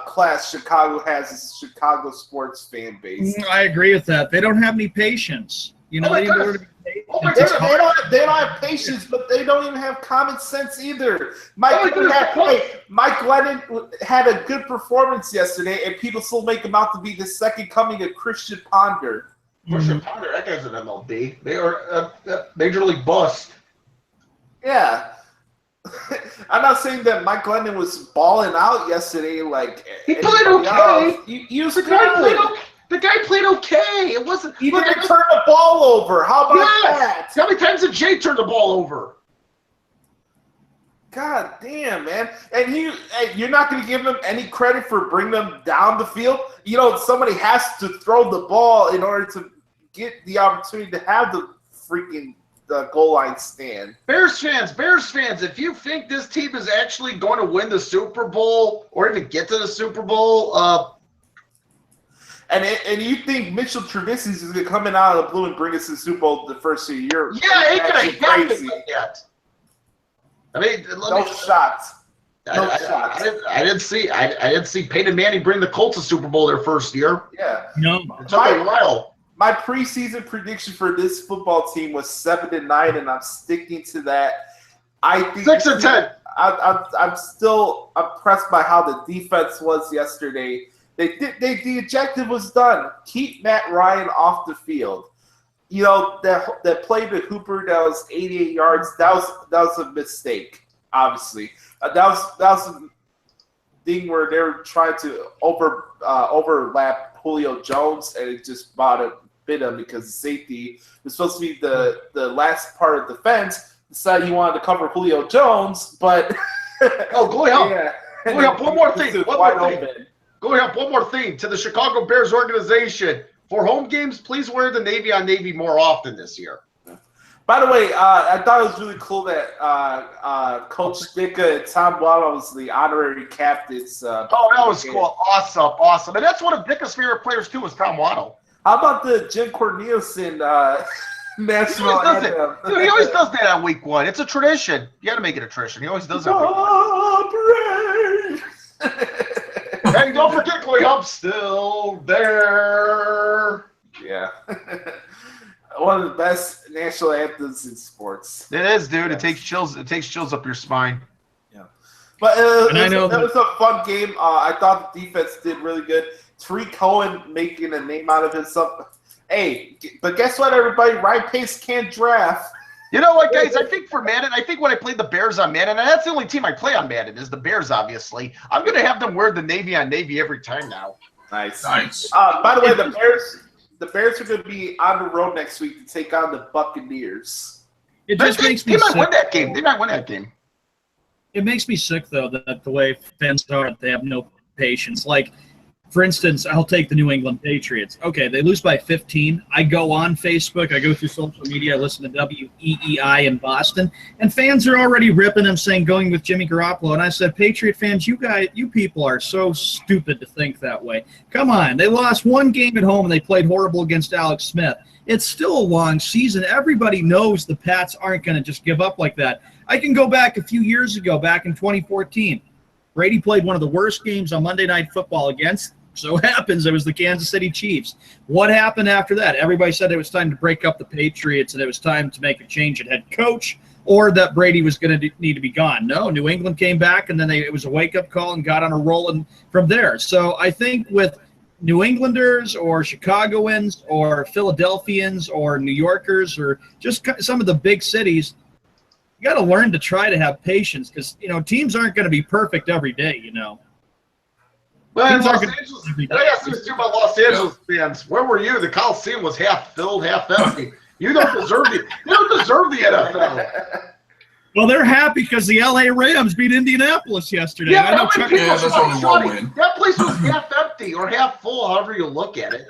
S1: class Chicago has as a Chicago sports fan base.
S3: I agree with that. They don't have any patience. They need to learn to be patient.
S1: They don't have patience, but they don't even have common sense either. Mike Glennon had a good performance yesterday, and people still make him out to be the second coming of Christian Ponder.
S2: Christian Ponder, that guy's an MLB. They are major league bust.
S1: Yeah. I'm not saying that Mike Glennon was balling out yesterday. Like
S2: he played okay.
S1: The
S2: guy played okay. It wasn't.
S1: He didn't turn the ball over. How about that?
S2: How many times did Jay turn the ball over?
S1: God damn, man. And you're not going to give him any credit for bringing them down the field? Somebody has to throw the ball in order to get the opportunity to have the freaking goal line stand.
S2: Bears fans, if you think this team is actually going to win the Super Bowl or even get to the Super Bowl,
S1: and you think Mitchell Trubisky is going to come in out of the blue and bring us to the Super Bowl the first year?
S2: Yeah, ain't going to happen yet.
S1: No shots.
S2: I didn't see Peyton Manning bring the Colts to Super Bowl their first year.
S1: Yeah.
S3: No.
S2: It took a while.
S1: My preseason prediction for this football team was 7-9, and I'm sticking to that. I think
S2: 6-10.
S1: I'm still impressed by how the defense was yesterday. The objective was done. Keep Matt Ryan off the field. That play to Hooper that was 88 yards. That was a mistake. Obviously, that was a thing where they were trying to overlap Julio Jones, and it just bit him because the safety was supposed to be the last part of the defense. Decided he wanted to cover Julio Jones, but
S2: go ahead. Yeah. Go ahead. One more thing. Go ahead. One more thing to the Chicago Bears organization. For home games, please wear the Navy on Navy more often this year.
S1: By the way, I thought it was really cool that Coach Spica and Tom Waddle was the honorary captains.
S2: That was cool. Awesome. And that's one of Vica's favorite players, too, is Tom Waddle.
S1: How about the Jim Corneliuson national anthem?
S2: He always does that on week 1. It's a tradition. You got to make it a tradition. He always does that. Hey, don't forget, Clay, I'm still there.
S1: Yeah. One of the best national anthems in sports.
S2: It is, dude. It takes chills up your spine.
S1: Yeah. But it was a fun game. I thought the defense did really good. Tariq Cohen making a name out of himself. Hey, but guess what, everybody? Ryan Pace can't draft.
S2: You know what, guys? I think for Madden, when I played the Bears on Madden, and that's the only team I play on Madden, is the Bears, obviously. I'm going to have them wear the Navy on Navy every time now.
S1: Nice. By the way, the Bears are going to be on the road next week to take on the Buccaneers.
S3: It just makes me sick.
S2: They might win that game.
S3: It makes me sick, though, that the way fans are, they have no patience. Like, for instance, I'll take the New England Patriots. Okay, they lose by 15. I go on Facebook, I go through social media, I listen to WEEI in Boston, and fans are already ripping them, saying going with Jimmy Garoppolo. And I said, Patriot fans, you people are so stupid to think that way. Come on, they lost one game at home and they played horrible against Alex Smith. It's still a long season. Everybody knows the Pats aren't going to just give up like that. I can go back a few years ago, back in 2014. Brady played one of the worst games on Monday Night Football against, so happens, it was the Kansas City Chiefs. What happened after that? Everybody said it was time to break up the Patriots and it was time to make a change at head coach, or that Brady was going to need to be gone. No, New England came back, and then it was a wake-up call and got on a roll and from there. So I think with New Englanders or Chicagoans or Philadelphians or New Yorkers or just some of the big cities, you got to learn to try to have patience because, teams aren't going to be perfect every day,
S2: Well, in Los Angeles, I asked you about Los Angeles fans. Where were you? The Coliseum was half filled, half empty. You don't deserve the NFL.
S3: Well, they're happy because the LA Rams beat Indianapolis yesterday.
S2: Yeah,
S3: I know Chuck.
S6: that's only one win.
S2: That place was half empty or half full, however you look at it.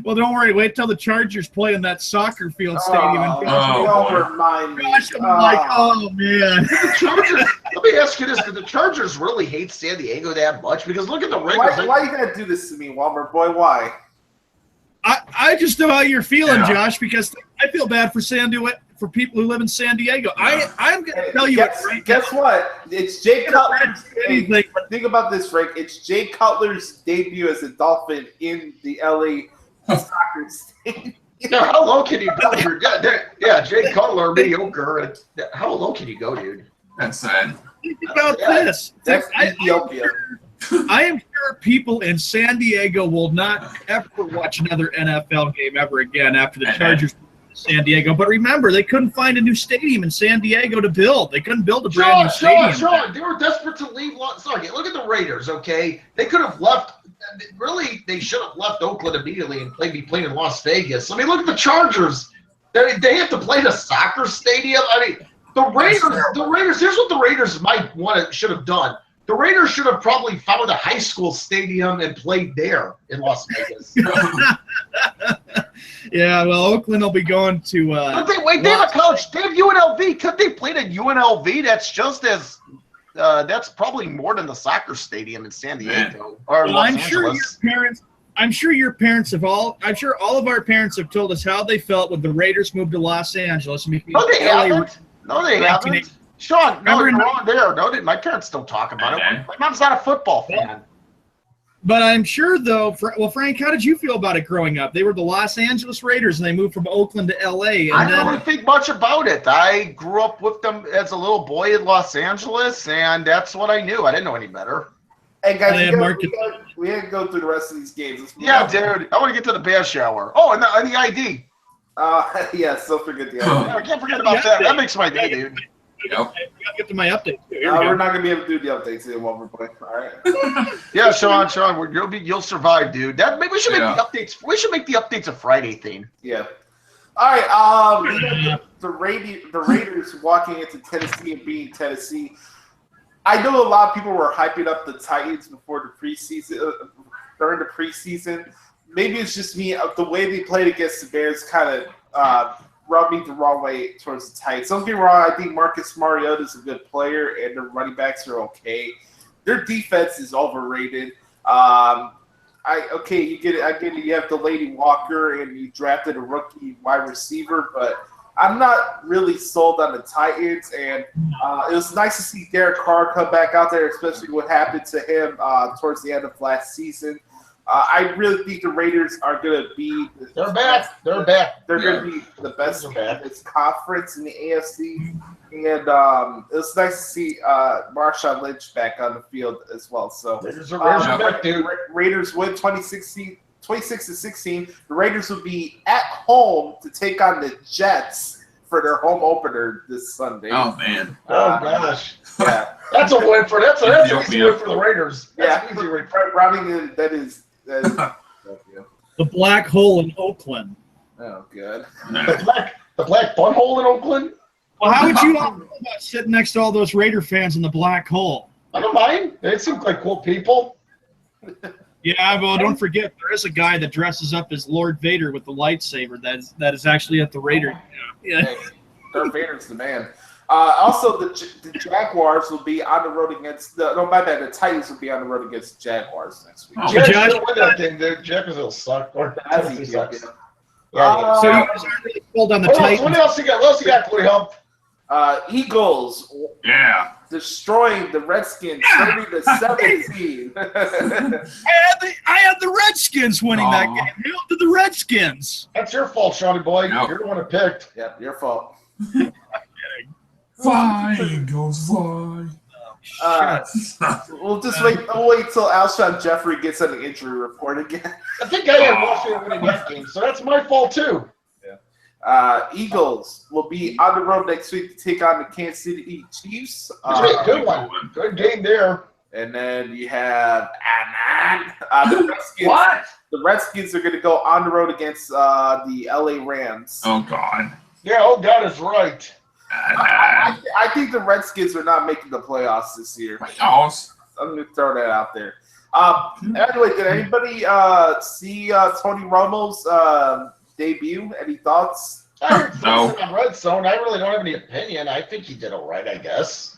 S3: Well, don't worry. Wait till the Chargers play in that soccer field stadium. Gosh, I'm like, oh, man.
S2: The Chargers, let me ask you this. Did the Chargers really hate San Diego that much? Because look at the Raiders.
S1: Why are you going to do this to me, Walmer boy? Why?
S3: I just know how you're feeling, Josh, because I feel bad for people who live in San Diego. I'm going to tell you
S1: guess what? It's Jay Cutler's think about this, Frank. It's Jay Cutler's debut as a Dolphin in the LA soccer stadium.
S2: How low can you go? Yeah, Jay Cutler, mediocre. How low can you go, dude?
S6: That's sad.
S3: Think about this.
S1: That's Ethiopia.
S3: I am sure people in San Diego will not ever watch another NFL game ever again after the Chargers San Diego. But remember, they couldn't find a new stadium in San Diego to build. They couldn't build a brand new stadium.
S2: Sean, they were desperate to leave. Sorry, look at the Raiders, okay? They could have left. Really, they should have left Oakland immediately and be playing in Las Vegas. I mean, look at the Chargers. They have to play in a soccer stadium. I mean, the Raiders. Here's what the Raiders should have done. The Raiders should have probably found a high school stadium and played there in Las Vegas.
S3: Yeah, well, Oakland will be going to.
S2: They have a college. They have UNLV. Could they play at UNLV? That's just as. That's probably more than the soccer stadium in San Diego or Los Angeles.
S3: I'm sure all of our parents have told us how they felt when the Raiders moved to Los Angeles.
S2: No, they haven't. Sean, no, you're wrong there. No, my parents don't talk about it. My mom's not a football fan.
S3: But I'm sure, though, Frank, how did you feel about it growing up? They were the Los Angeles Raiders, and they moved from Oakland to L.A.
S2: I don't really think much about it. I grew up with them as a little boy in Los Angeles, and that's what I knew. I didn't know any better.
S1: Hey, guys, we had to go through the rest of these games.
S2: Yeah, dude. I want to get to the bath shower. Oh, and the ID.
S1: Yes, don't forget the ID.
S2: I can't forget about that. That makes my day, dude.
S3: Yep. I gotta get to my updates.
S1: We're not gonna be able to do the updates here while we're playing. All right.
S2: Yeah, Sean, you'll survive, dude. Maybe we should make the updates. We should make the updates a Friday thing.
S1: Yeah. All right. The Raiders walking into Tennessee and beating Tennessee. I know a lot of people were hyping up the Titans before the preseason. During the preseason, maybe it's just me. The way they played against the Bears kind of. Rubbed me the wrong way towards the Titans. Don't get me wrong, I think Marcus Mariota is a good player, and the running backs are okay. Their defense is overrated. I get it. I get it. You have Delaney Walker, and you drafted a rookie wide receiver, but I'm not really sold on the Titans. And it was nice to see Derek Carr come back out there, especially what happened to him towards the end of last season. I really think the Raiders are going to be –
S2: They're back. They're back.
S1: They're going to be the best in this conference in the AFC. And it was nice to see Marshawn Lynch back on the field as well. So Raiders win 26-16. The Raiders will be at home to take on the Jets for their home opener this Sunday.
S6: Oh, man.
S2: Oh, gosh. Yeah. That's an easy win for the Raiders. That's an easy win.
S1: Robbing that is
S3: the black hole in Oakland.
S1: Oh, good.
S2: The black butthole in Oakland?
S3: Well, how would you all feel about sitting next to all those Raider fans in the black hole?
S2: I don't mind. They seem like cool people.
S3: Yeah, well, don't forget, there is a guy that dresses up as Lord Vader with the lightsaber that is actually at the Raider. Yeah.
S1: Hey, Darth Vader's the man. Also, the Jaguars will be on the road against the Titans will be on the road against the Jaguars next week.
S3: Oh,
S2: Jacksonville will win that game, dude. Jacksonville suck. Or Tennessee sucks.
S3: So you guys aren't really sold on the Titans.
S2: What else you got? What else you got, Cody Hump?
S1: Eagles.
S6: Yeah.
S1: Destroying the Redskins 30-17.
S3: I had the Redskins winning that game. Hell to the Redskins.
S2: That's your fault, Shawnee boy.
S6: Nope.
S2: You're the one who picked.
S1: Yep, your fault.
S6: Fly, Eagles, fly.
S1: We'll just wait till Alshon Jeffrey gets an injury report again.
S2: I think I had Washington winning that game, so that's my fault too.
S1: Eagles will be on the road next week to take on the Kansas City Chiefs.
S2: Good one. Good game there.
S1: And then you have the Redskins.
S2: What?
S1: The Redskins are going to go on the road against the LA Rams.
S6: Oh, God.
S2: Yeah, oh, God is right.
S1: I think the Redskins are not making the playoffs this year.
S6: Playoffs?
S1: I'm going to throw that out there. Anyway, did anybody see Tony Romo's debut? Any thoughts?
S2: I heard something on Red Zone. I really don't have any opinion. I think he did all right, I guess.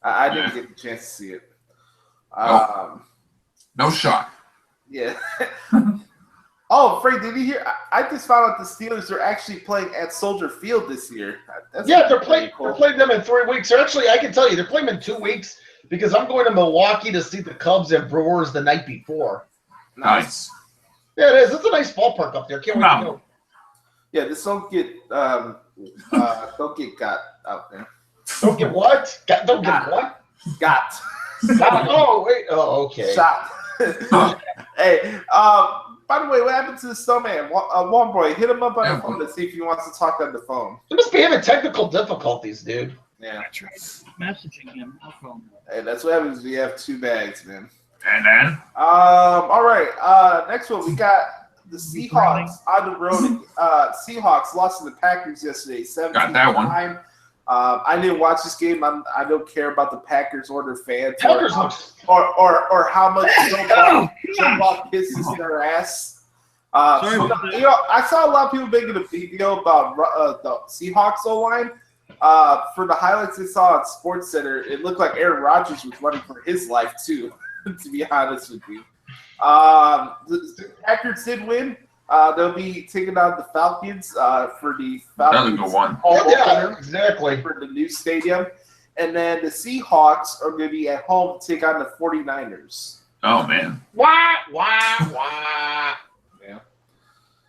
S1: I didn't get the chance to see it.
S6: No shot.
S1: Yeah. Oh, Frank, did you hear? I just found out the Steelers are actually playing at Soldier Field this year.
S2: They're playing. Cool. They're playing them in 3 weeks. Or actually, I can tell you, they're playing them in 2 weeks because I'm going to Milwaukee to see the Cubs and Brewers the night before.
S6: Nice.
S2: Yeah, it is. It's a nice ballpark up there. Can't wait to go.
S1: Yeah, just don't get got out there.
S2: Don't get what? Don't get what?
S1: Got.
S2: Oh, wait. Oh, okay.
S1: Shot. Hey, by the way, what happened to the snowman? One boy, hit him up on the phone to see if he wants to talk on the phone.
S2: He must be having technical difficulties, dude.
S1: Yeah.
S3: I tried messaging him. No phone.
S1: Hey, that's what happens when you have 2 bags, man.
S6: And then?
S1: All right. Next one, we got the Seahawks on the road. Seahawks lost to the Packers yesterday, 17-9.
S6: Got that one.
S1: I didn't watch this game. I don't care about the Packers or their fans or how much Joe Buck pisses their ass. I saw a lot of people making a big deal about the Seahawks O-line. For the highlights I saw on SportsCenter, it looked like Aaron Rodgers was running for his life too. To be honest with you, the Packers did win. They'll be taking on the Falcons for the Falcons.
S6: Another good one.
S2: Exactly.
S1: For the new stadium. And then the Seahawks are going to be at home to take on the 49ers.
S6: Oh, man.
S2: Wah.
S1: Yeah.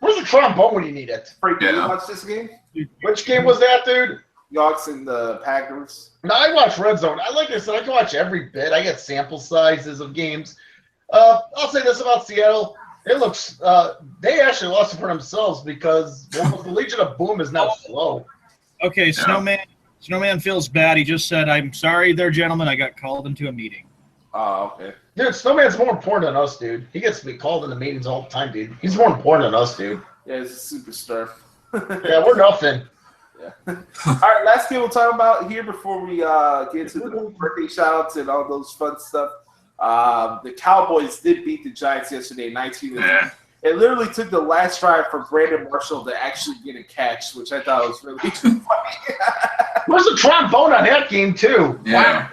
S2: Where's the trombone when you need it?
S1: Frank, did you watch this game?
S2: Which game was that, dude?
S1: Seahawks and the Packers.
S2: No, I watch Red Zone. Like I said, I can watch every bit. I get sample sizes of games. I'll say this about Seattle. It looks they actually lost it for themselves because the Legion of Boom is now slow.
S3: Okay, yeah. Snowman feels bad. He just said, "I'm sorry there, gentlemen. I got called into a meeting."
S1: Oh, okay.
S2: Dude, Snowman's more important than us, dude. He gets to be called into meetings all the time, dude. He's more important than us, dude.
S1: Yeah, he's a superstar.
S2: Yeah, we're nothing.
S1: Yeah. All right, last game we'll talk about here before we get into the birthday shout-outs and all those fun stuff. The Cowboys did beat the Giants yesterday, 19-8. It literally took the last drive for Brandon Marshall to actually get a catch, which I thought was really funny.
S2: Where's the trombone on that game, too?
S6: Yeah.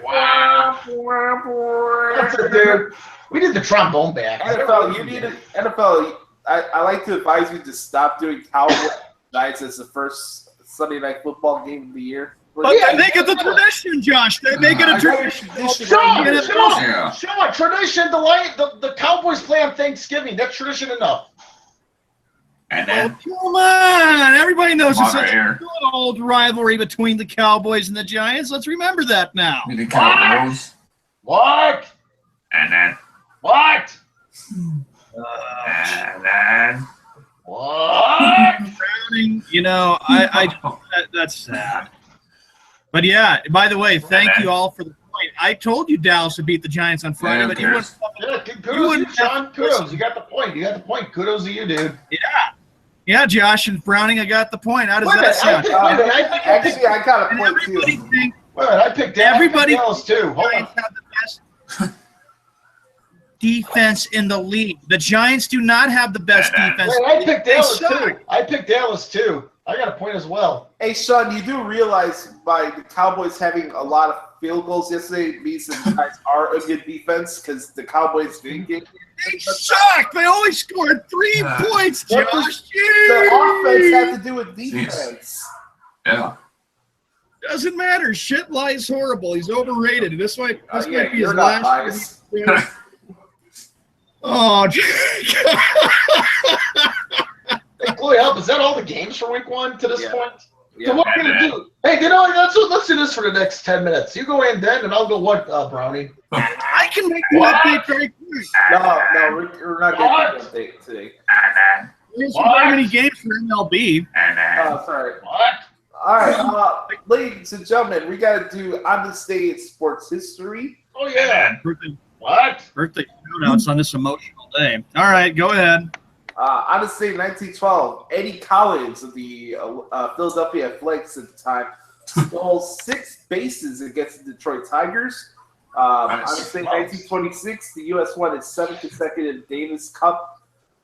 S2: That's it, dude. We need the trombone back.
S1: NFL, I like to advise you to stop doing Cowboys Giants as the first Sunday Night Football game of the year.
S3: But they make it a tradition, Josh. They make it a tradition.
S2: Show a tradition. The Cowboys play on Thanksgiving. That's tradition enough.
S6: And then,
S3: come on. Everybody knows it's such a good old rivalry between the Cowboys and the Giants. Let's remember that now.
S6: The Cowboys.
S2: What?
S6: And then.
S2: What?
S6: And then.
S2: What?
S3: Frowning, that's sad. But yeah, by the way, thank you all for the point. I told you Dallas would beat the Giants on Friday, but you wouldn't.
S2: Kudos to you, Sean. Kudos. You got the point. Kudos to you, dude.
S3: Yeah, Josh and Browning, I got the point. How does that sound?
S1: Actually, I got a point too.
S2: I picked
S3: everybody
S2: Dallas too. Hold on.
S3: have the best. defense in the league. The Giants do not have the best defense.
S2: Wait, I picked Dallas too. I got a point as well.
S1: Hey, Sean, you do realize by the Cowboys having a lot of field goals yesterday means the Giants are a good defense because the Cowboys didn't get.
S3: They suck. They only scored 3 points, Josh.
S1: The offense had to do with defense.
S6: Yeah.
S3: Doesn't matter. Shit lies horrible. He's overrated. This might be his
S1: not
S3: last. Oh,
S2: Hey, Chloe, help. Is that all the games for week 1 to this point?
S1: Yeah.
S2: So what are we going to do? Hey, you know, let's do this for the next 10 minutes. You go in then, and I'll go what, Brownie?
S3: I can make the update very quick.
S1: No, we're not going to update today.
S3: There's so many games for MLB.
S1: Sorry.
S2: What?
S1: All right, ladies and gentlemen, we got to do on this day in sports history.
S2: Oh, yeah. What?
S3: Birthday shoutouts on this emotional day. All right, go ahead.
S1: On this day in 1912, Eddie Collins of the Philadelphia Athletics at the time stole 6 bases against the Detroit Tigers. On this day in 1926, the U.S. won its 7th consecutive Davis Cup.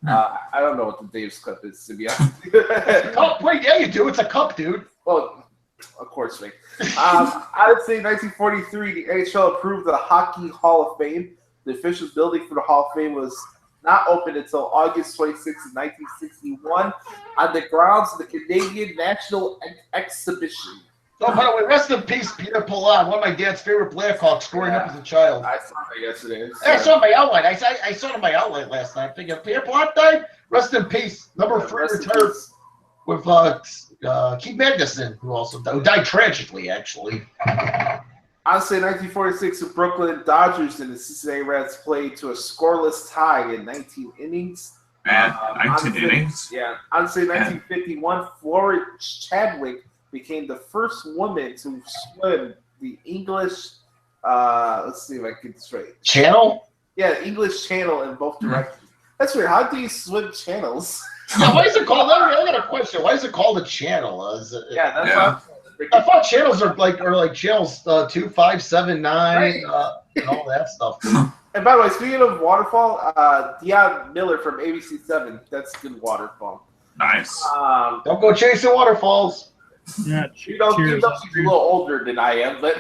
S1: I don't know what the Davis Cup is, to be honest.
S2: Cup? Wait, yeah, you do. It's a cup, dude.
S1: Well, of course, mate. I would say 1943, the NHL approved the Hockey Hall of Fame. The official building for the Hall of Fame was not open until August 26, 1961, on the grounds of the Canadian National Exhibition.
S2: Oh, by the way, rest in peace, Peter Poulin, one of my dad's favorite Blackhawks, growing up as a child.
S1: I saw that yesterday.
S2: I saw my outline. I saw it in my outline last night. Thinking, Peter Poulin died? Rest in peace. Number 3 retired with Keith Magnuson, who died tragically, actually.
S1: I would say 1946, the Brooklyn Dodgers and the Cincinnati Reds played to a scoreless tie in 19 innings.
S6: 19 innings?
S1: Yeah. I would say 1951, Florence Chadwick became the first woman to swim the English, let's see if I get this right.
S2: Channel?
S1: Yeah, English Channel in both directions. That's weird. How do you swim channels?
S2: Yeah, why is it called? I got a question. Why is it called a channel?
S1: That's
S2: I thought channels are like channels 2, 5, 7, 9, and all that stuff.
S1: And by the way, speaking of waterfall, Deion Miller from ABC7, that's good waterfall.
S6: Nice.
S2: Don't go chasing waterfalls.
S3: Yeah,
S1: he's a little older than I am, but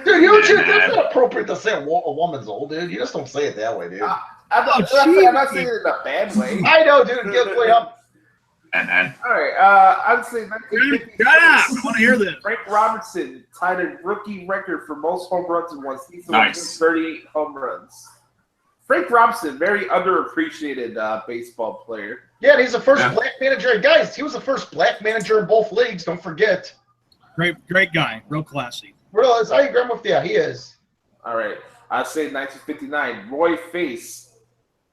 S2: dude, that's not appropriate to say a woman's old, dude. You just don't say it that way, dude.
S1: I'm not saying it in a bad way.
S2: I know, dude. Get way up.
S1: All right, I would say 1956.
S3: Shut up! I want to hear this.
S1: Frank Robertson tied a rookie record for most home runs in one season with 38 home runs. Frank Robinson, very underappreciated baseball player.
S2: Yeah, he's the first black manager. Guys, he was the first black manager in both leagues. Don't forget.
S3: Great guy. Real classy.
S2: I agree with you. He is.
S1: All right. I'd say 1959, Roy Face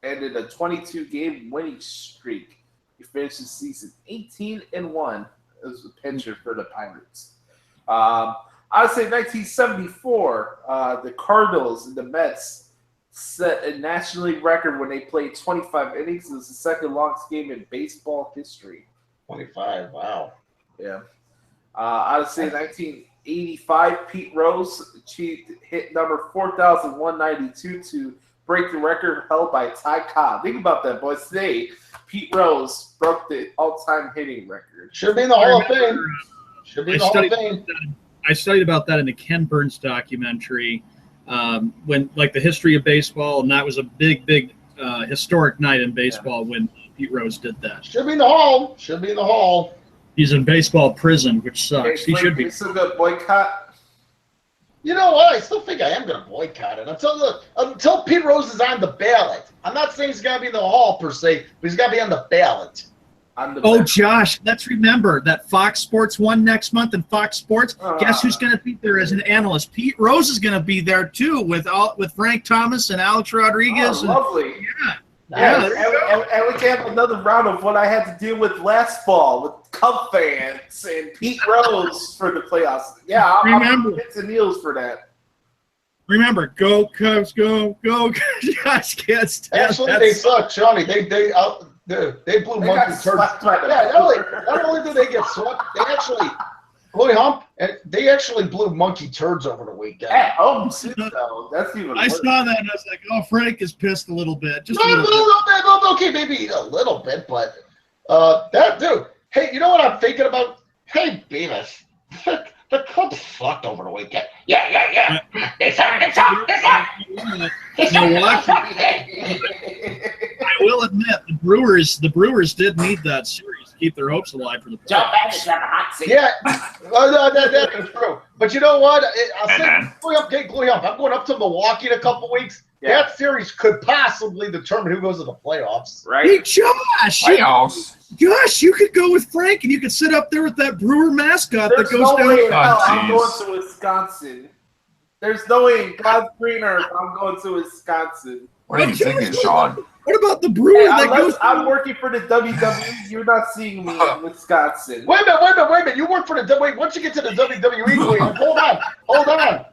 S1: ended a 22-game winning streak. He finished the season 18-1 as a pitcher for the Pirates. I would say 1974, the Cardinals and the Mets set a national league record when they played 25 innings. It was the second longest game in baseball history.
S2: 25, wow.
S1: Yeah. I would say 1985, Pete Rose achieved hit number 4,192 to break the record held by Ty Cobb. Think about that, boys. Today, Pete Rose broke the all-time hitting record.
S2: Should be in the Hall of Fame. Should be in the Hall of Fame.
S3: I studied about that in the Ken Burns documentary, when like the history of baseball, and that was a big historic night in baseball when Pete Rose did that.
S2: Should be in the Hall. Should be in the Hall.
S3: He's in baseball prison, which sucks. He should be.
S1: Still got boycott.
S2: You know what? I still think I am going to boycott it until Pete Rose is on the ballot. I'm not saying he's got to be in the Hall per se, but he's got to be on the ballot.
S3: Josh, let's remember that Fox Sports won next month, and Fox Sports, guess who's going to be there as an analyst? Pete Rose is going to be there too, with Frank Thomas and Alex Rodriguez.
S1: Lovely.
S3: Yeah,
S1: and we can have another round of what I had to deal with last fall with Cub fans and Pete Rose for the playoffs. Yeah, I'll get to Niels for that.
S3: Remember, go Cubs, go! Josh can't stand.
S2: Actually, they suck, Johnny. They blew monkey turd. Yeah, not only did they get swept, they actually Chloe Hump, they actually blew monkey turds over the weekend.
S1: At home, too, though. That's even
S3: I
S1: worse.
S3: saw that and I was like, oh, Frank is pissed a little bit. Just a
S2: No,
S3: little bit.
S2: okay, maybe a little bit, but that dude. Hey, you know what I'm thinking about? Hey, Beavis, the Cubs sucked over the weekend. Yeah. They suck.
S3: I will admit, the Brewers did need that series to keep their hopes alive for the playoffs.
S2: Yeah, that is true. But you know what? I'll say, Chloe Hump, I'm going up to Milwaukee in a couple weeks.
S1: Yeah.
S2: That series could possibly determine who goes to the playoffs.
S1: Right?
S3: Hey, Josh!
S6: Playoffs.
S3: Josh, you could go with Frank, and you could sit up there with that Brewer mascot
S1: There's
S3: that goes
S1: no
S3: down.
S1: way in hell
S6: Oh,
S1: I'm
S6: jeez.
S1: going to Wisconsin. There's no way in God's green earth I'm going to Wisconsin.
S6: What are you thinking, Sean?
S3: What about the Brewer
S1: Hey,
S3: that goes?
S1: I'm working for the WWE. You're not seeing me in Wisconsin.
S2: Wait a minute. You work for the wait. Once you get to the WWE, Chloe Hump, hold on,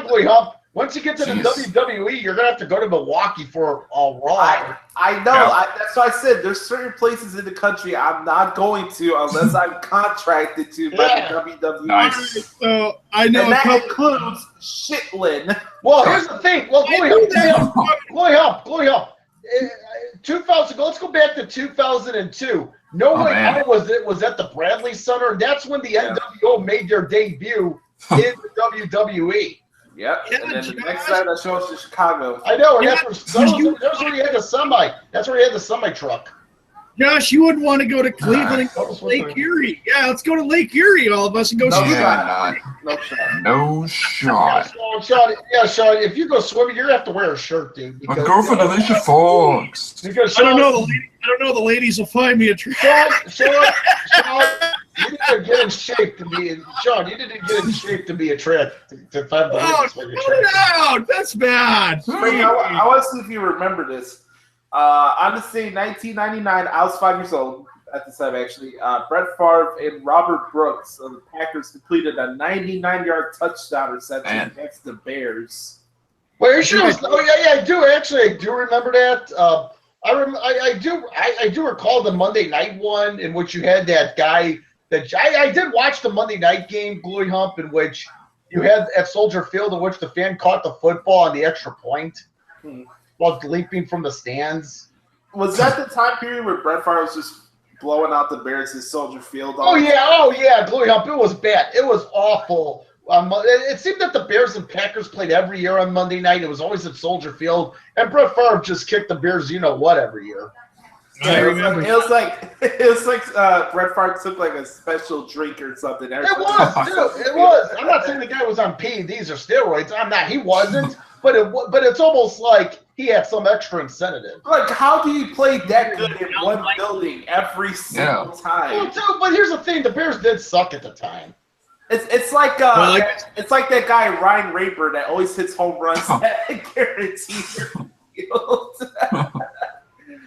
S2: Chloe Hump. Once you get to the WWE, you're gonna have to go to Milwaukee for a Raw.
S1: I know.
S6: Yeah.
S1: That's why I said there's certain places in the country I'm not going to unless I'm contracted to by the WWE.
S6: Nice.
S3: So I know
S1: And
S3: a
S1: that
S3: couple.
S1: includes Shitlin.
S2: Well, here's the thing. Well, Chloe Hump. 2000. Let's go back to 2002. No way
S6: man.
S2: out was it was at the Bradley Center, and that's when the NWO made their debut in the WWE.
S1: Yep.
S3: Yeah,
S1: And then the
S3: Josh.
S1: next time I show us to Chicago.
S2: I know, and
S3: Yeah.
S2: that's where he had the semi. That's where he had the semi truck.
S3: Josh, you wouldn't want to go to Cleveland and go
S2: That was
S3: to
S2: one
S3: Lake
S2: thing.
S3: Erie. Yeah, let's go to Lake Erie, all of us, and go
S1: No
S3: see
S1: shot.
S3: that.
S1: No shot.
S6: No shot.
S2: Sean, if you go swimming, you're gonna have to wear a shirt, dude.
S6: But go for Alicia Fox.
S2: Because
S3: I don't know. The ladies will find me a tree.
S2: Sean, you need to get in shape to be. Sean, you need to get in shape to be attracted to find the
S3: Oh,
S2: ladies when you're
S3: cut it
S2: attracted.
S3: out. That's bad.
S1: Wait, I want to see if you remember this. On this day, 1999, I was 5 years old at the time, actually. Brett Favre and Robert Brooks of the Packers completed a 99-yard touchdown reception against the Bears.
S2: Wait, are you sure? I do. Actually, I do remember that. I do recall the Monday night one in which you had that guy. I did watch the Monday night game, Glory Hump, in which you had at Soldier Field, in which the fan caught the football on the extra point while leaping from the stands.
S1: Was that the time period where Brett Favre was just blowing out the Bears at Soldier Field?
S2: Oh yeah, Glory Hump. It was bad. It was awful. It seemed that the Bears and Packers played every year on Monday night. It was always at Soldier Field, and Brett Favre just kicked the Bears, every year.
S1: Yeah, it was like Brett Favre took like a special drink or something.
S2: It was. I'm not saying the guy was on PEDs or steroids. I'm not. He wasn't. But it's almost like he had some extra incentive.
S1: Like, how do you play that good in one building every single time?
S2: Well, but here's the thing: the Bears did suck at the time.
S1: It's like it's like that guy Ryan Rayburn that always hits home runs at guaranteed field.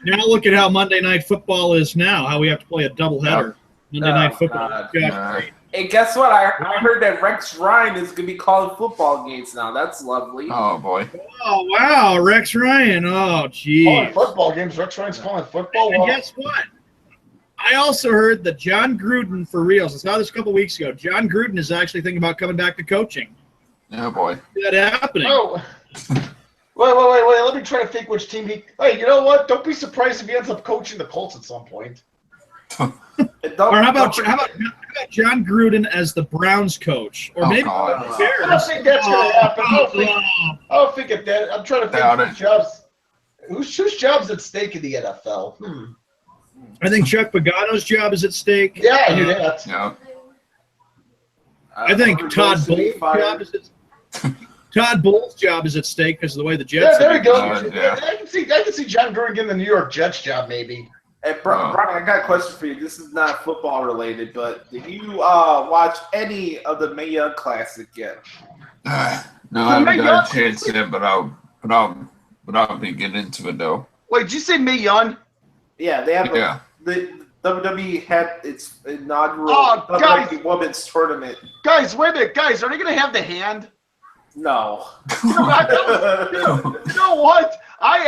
S3: Now look at how Monday Night Football is now. How we have to play a doubleheader. Monday Night Football.
S1: God. And guess what? I heard that Rex Ryan is going to be calling football games now. That's lovely.
S6: Oh, boy.
S3: Oh, wow. Rex Ryan. Oh, geez.
S2: Calling football games. Rex Ryan's calling football.
S3: And guess what? I also heard that John Gruden, for real, I saw this a couple weeks ago, John Gruden is actually thinking about coming back to coaching.
S6: Oh, boy.
S3: Is that happening?
S2: Oh. Wait. Let me try to think which team he. Hey, you know what? Don't be surprised if he ends up coaching the Colts at some point.
S3: Or how about John Gruden as the Browns coach? Or maybe the Bears.
S2: I don't think that's going to happen. I don't think of that. I'm trying to think whose jobs. Whose job's at stake in the NFL?
S3: I think Chuck Pagano's job is at stake.
S2: Yeah, I knew that.
S6: Yeah.
S3: I think Todd Bowles' job is at stake because of the way the Jets.
S2: Yeah, there you go.
S6: Yeah.
S2: I can see John Gruden getting the New York Jets job, maybe.
S1: Hey, Brian, I got a question for you. This is not football related, but did you watch any of the Mae Young Classic yet?
S6: No, I haven't got a chance yet, but I'll be getting into it though.
S2: Wait, did you say Mae Young?
S1: Yeah, they have.
S6: Yeah.
S1: The WWE had its inaugural
S2: guys.
S1: Women's Tournament.
S2: Guys, wait a minute. Guys, are they going to have the hand?
S1: No.
S2: You know what? I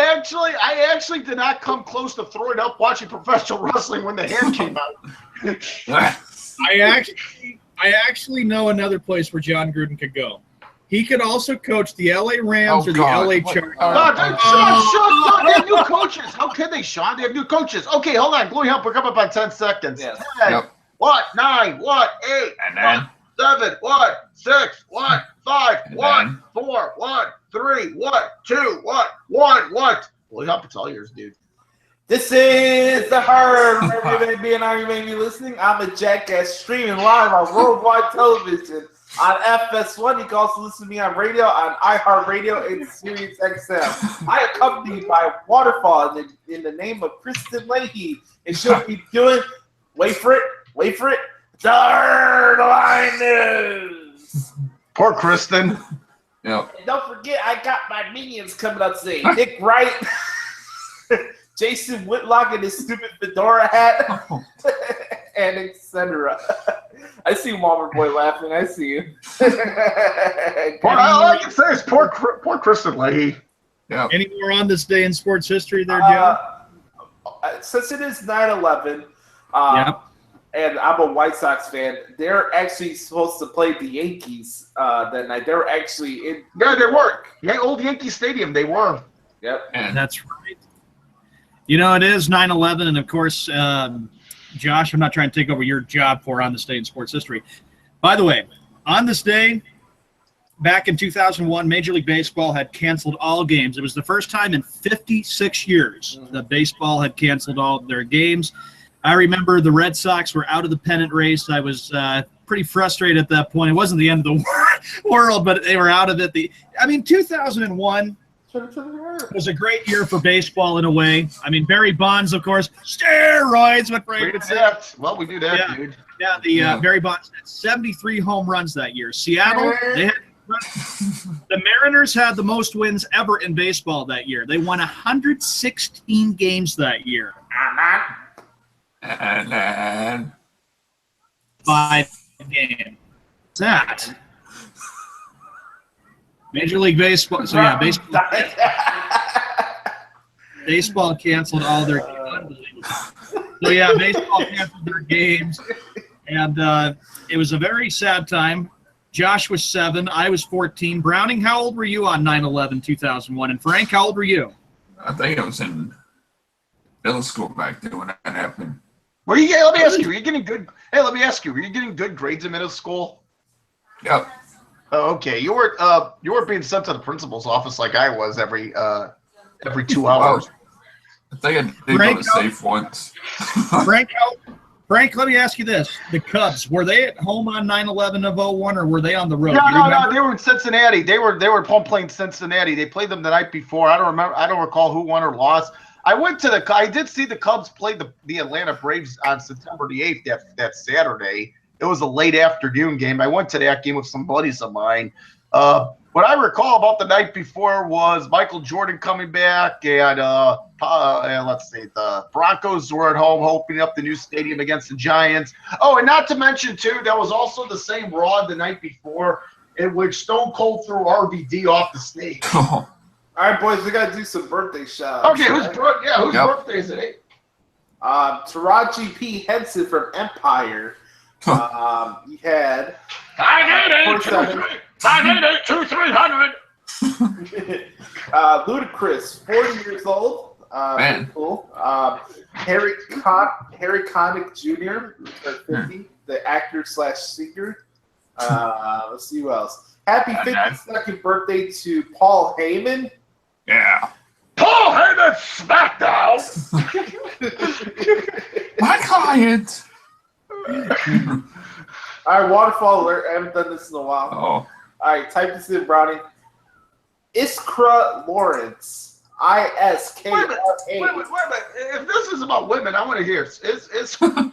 S2: actually did not come close to throwing up watching professional wrestling when the hand came out.
S3: I actually know another place where John Gruden could go. He could also coach the LA Rams or the LA Chargers.
S2: Sean, they have new coaches. How can they, Sean? They have new coaches. Okay, hold on. Glory Hump, we're coming up on 10 seconds.
S1: Yes.
S2: 10,
S6: Yep.
S2: what? 9, what? 8,
S6: And then?
S2: what? 7, what? 6, what? 5,
S6: And
S2: what?
S6: then?
S2: 4, what? 3, what? 2, what? 1, what? Glory Hump, it's all yours, dude.
S1: This is The Herd. Wherever you may be and how you may be listening, I'm a jackass streaming live on worldwide television on FS1. You can also listen to me on radio on iHeartRadio and Sirius XM. I am accompanied by Waterfall in the name of Kristen Leahy. And she'll be doing, wait for it, The Herd Line News.
S2: Poor Kristen.
S6: Yep.
S1: And don't forget, I got my minions coming up today. Nick Wright, Jason Whitlock in his stupid fedora hat, and etc. I see Walmart Boy laughing. I see you.
S2: All I can say is poor Kristen Leahy.
S6: Yep.
S3: Any more on this day in sports history there, Joe?
S1: Since it is 9/11,
S3: Yep.
S1: and I'm a White Sox fan, they're actually supposed to play the Yankees that night. They're actually in.
S2: Yeah, they were. Yeah, old Yankee Stadium, they were.
S1: Yep.
S6: And
S3: That's right. You know, it is 9/11, and of course, Josh, I'm not trying to take over your job for on this day in sports history. By the way, on this day, back in 2001, Major League Baseball had canceled all games. It was the first time in 56 years that baseball had canceled all of their games. I remember the Red Sox were out of the pennant race. I was pretty frustrated at that point. It wasn't the end of the world, but they were out of it. 2001 was a great year for baseball in a way. I mean, Barry Bonds, of course, steroids. What Frank would say.
S2: Well, we do that, dude.
S3: Yeah, Barry Bonds had 73 home runs that year. Seattle, the Mariners had the most wins ever in baseball that year. They won 116 games that year.
S6: and then
S3: 5 games. That. Major League Baseball. So yeah, baseball canceled all their games. So yeah, baseball canceled their games, and it was a very sad time. Josh was 7, I was 14. Browning, how old were you on 9/11/2001? And Frank, how old were you?
S6: I think I was in middle school back then when that happened.
S2: Let me ask you, were you getting good? Hey, let me ask you, were you getting good grades in middle school?
S6: Yep.
S2: Oh, okay, you weren't being sent to the principal's office like I was every 2 hours.
S6: I think I did go to safe once.
S3: Frank, let me ask you this: the Cubs, were they at home on 9/11/01, or were they on the road?
S2: No, they were in Cincinnati. They were home playing Cincinnati. They played them the night before. I don't recall who won or lost. I did see the Cubs play the Atlanta Braves on September the 8th, that Saturday. It was a late afternoon game. I went to that game with some buddies of mine. What I recall about the night before was Michael Jordan coming back, and let's see, the Broncos were at home opening up the new stadium against the Giants. Oh, and not to mention, too, that was also the same Raw the night before in which Stone Cold threw RVD off the stage.
S1: All right, boys, we got to do some birthday shots.
S2: Okay, whose birthday is it?
S1: Taraji P. Henson from Empire. You had
S7: 988-2300.
S1: Ludacris, 40 years old.
S6: Man.
S1: Cool. Harry Connick Jr., 50, the actor / singer. Let's see who else. Happy 52nd birthday to Paul Heyman.
S6: Yeah.
S7: Paul Heyman SmackDown.
S6: My client.
S1: All right, Waterfall alert. I haven't done this in a while.
S6: Oh.
S1: All right, type this in, Brownie. Iskra Lawrence. ISKRA.
S2: Wait a minute. If this is about women, I want to hear. Iskra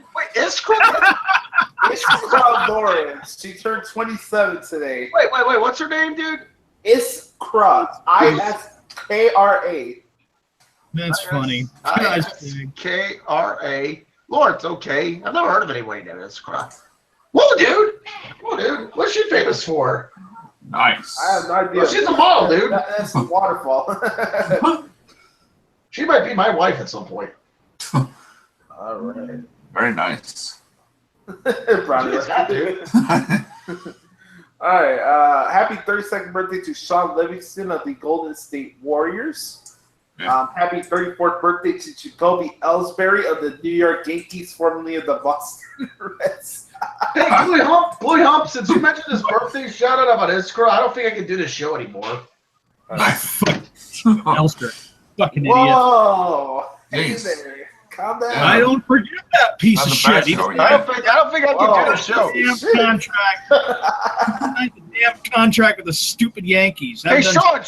S1: Lawrence. She turned 27 today.
S2: Wait. What's her name, dude?
S1: Iskra. ISKRA.
S3: That's funny.
S2: ISKRA. Lawrence, okay. I've never heard of anyone named Iskra. Whoa, dude. What's she famous for?
S6: Nice.
S1: I have no idea.
S2: Well, she's a model, dude.
S1: That's the Waterfall.
S2: She might be my wife at some point.
S1: All right.
S6: Very nice.
S1: Brownie. All right. Happy 32nd birthday to Sean Livingston of the Golden State Warriors. Happy 34th birthday to Jacoby Ellsbury of the New York Yankees, formerly of the Boston Reds.
S2: Hey, Boy Hump, since you mentioned his birthday shout out about Iskra, I don't think I can do this show anymore.
S3: Ellsbury. Fucking idiot.
S1: Whoa. Hey there. Calm down.
S3: I don't forget that piece of shit.
S2: I don't think I can do the show.
S3: Damn contract with the stupid Yankees.
S2: Hey, Sean,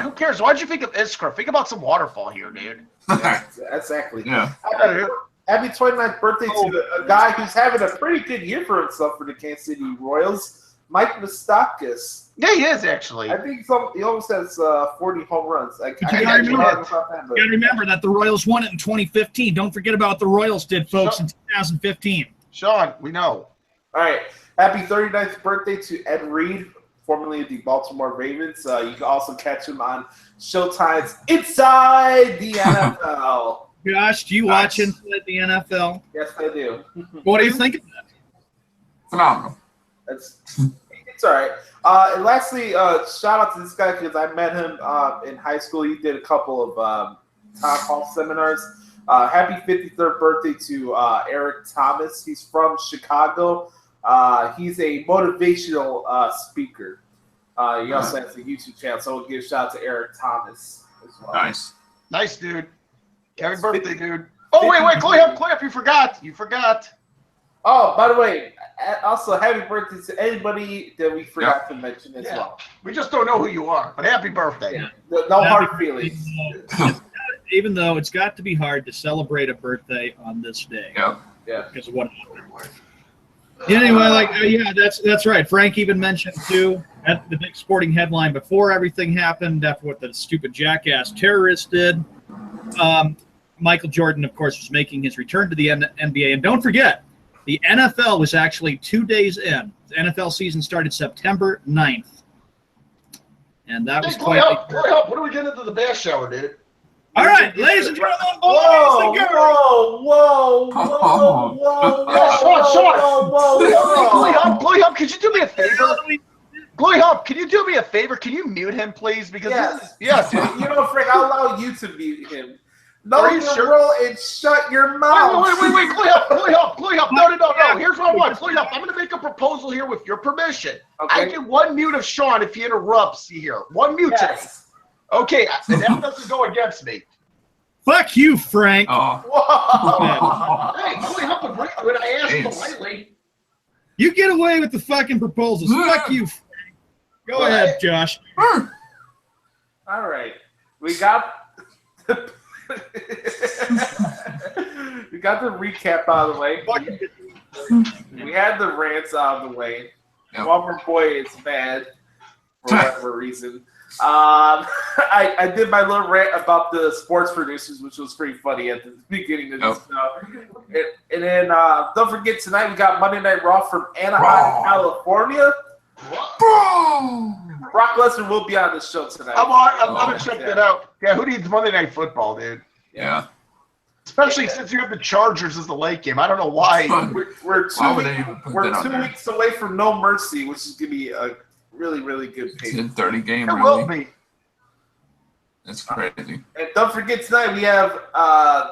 S2: who cares? Why'd you think of Iskra? Think about some waterfall here, dude.
S1: Exactly.
S6: Yeah.
S1: Happy 29th birthday to a guy who's having a pretty good year for himself for the Kansas City Royals, Mike Moustakas.
S2: Yeah, he is actually.
S1: I think he almost has 40 home runs.
S3: You gotta remember that the Royals won it in 2015. Don't forget about what the Royals did, folks, in 2015.
S2: Sean, we know.
S1: All right. Happy 39th birthday to Ed Reed, formerly of the Baltimore Ravens. You can also catch him on Showtime's Inside the NFL.
S3: Josh, do you watch Inside the NFL?
S1: Yes, I do.
S3: What do you think of that?
S6: Phenomenal.
S1: It's all right. And lastly, shout out to this guy because I met him in high school. He did a couple of town hall seminars. Happy 53rd birthday to Eric Thomas. He's from Chicago. He's a motivational speaker. He also has a YouTube channel, so we'll give a shout out to Eric Thomas as well.
S2: Nice, dude. Happy birthday, dude. Oh, wait, Clay up, you forgot.
S1: Oh, by the way, also happy birthday to anybody that we forgot to mention as well.
S2: We just don't know who you are, but happy birthday.
S1: Yeah. No hard feelings.
S3: Even though it's got to be hard to celebrate a birthday on this day.
S6: Yeah.
S3: Because of what happened. Anyway, that's right. Frank even mentioned, too, at the big sporting headline before everything happened, after what the stupid jackass terrorist did. Michael Jordan, of course, was making his return to the NBA. And don't forget, the NFL was actually 2 days in. The NFL season started September 9th. And that was quite...
S2: What are we getting into the bath shower, dude?
S3: All right, ladies and gentlemen,
S1: Whoa!
S2: Sean, Glory Hub, could you do me a favor? Glory Hub, can you do me a favor? Can you mute him, please? Because
S1: yes. You know, Frank, I'll allow you to mute him. Know your role and shut your mouth.
S2: Wait, Glory Hub. No. Here's what I want. Glory Hub, I'm going to make a proposal here with your permission. Okay. I get one mute of Sean if he interrupts here. One mute today. Okay, and that doesn't go against me.
S3: Fuck you, Frank.
S2: Hey, Glory Hub agreed when I asked politely.
S3: You get away with the fucking proposals. Fuck you, Frank. Go ahead, Josh.
S1: All right. We got we got the recap out of the way. We had the rants out of the way. Walker Boy is bad for whatever reason. I did my little rant about the sports producers, which was pretty funny at the beginning of this show. And then don't forget, tonight we got Monday Night Raw from Anaheim, California. Brock Lesnar will be on the show tonight.
S2: I'm going to check that out. Yeah, who needs Monday Night Football, dude?
S6: Yeah.
S2: Especially since you have the Chargers as the late game. I don't know why.
S1: We're 2 weeks away from No Mercy, which is going to be a really, really good pay.
S6: 10:30 game,
S2: really. It will be.
S6: That's crazy.
S1: And don't forget, tonight we have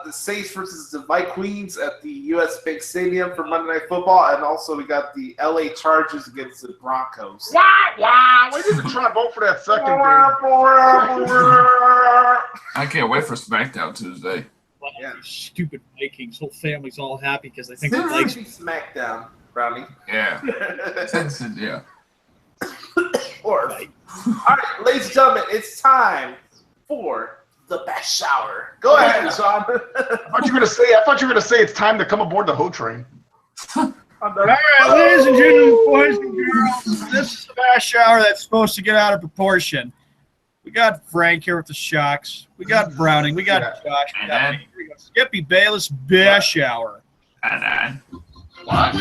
S1: the Saints versus the Vikings at the U.S. Bank Stadium for Monday Night Football, and also we got the L.A. Chargers against the Broncos.
S2: Wow! We need to try to vote for that second game.
S6: I can't wait for SmackDown Tuesday.
S3: Yeah. Stupid Vikings. Whole family's all happy because they think
S1: the
S3: Vikings
S1: SmackDown, Brownie.
S6: Yeah. Yeah.
S1: All right, ladies and gentlemen, it's time for the best shower. Go ahead, Sean.
S2: I thought you were going to say it's time to come aboard the Ho train.
S3: All right, ladies and gentlemen, boys and girls, this is the best shower that's supposed to get out of proportion. We got Frank here with the Shocks. We got Browning. We got Josh. We got me. Skippy Bayless best shower.
S6: And
S8: what?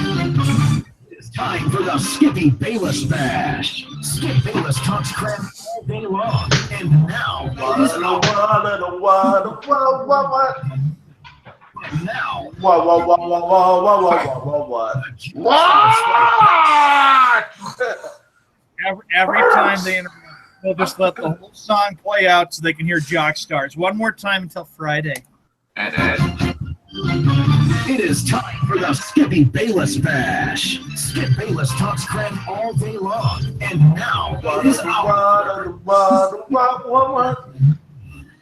S8: It's time for the Skippy Bayless Bash. Skip Bayless talks crap all day long. And now, now,
S1: What?
S3: Every time they interrupt, they'll just let the whole song play out so they can hear Jock Stars. One more time until Friday.
S8: it is time for the Skippy Bayless Bash. Skip Bayless talks crap all day long, and now it is our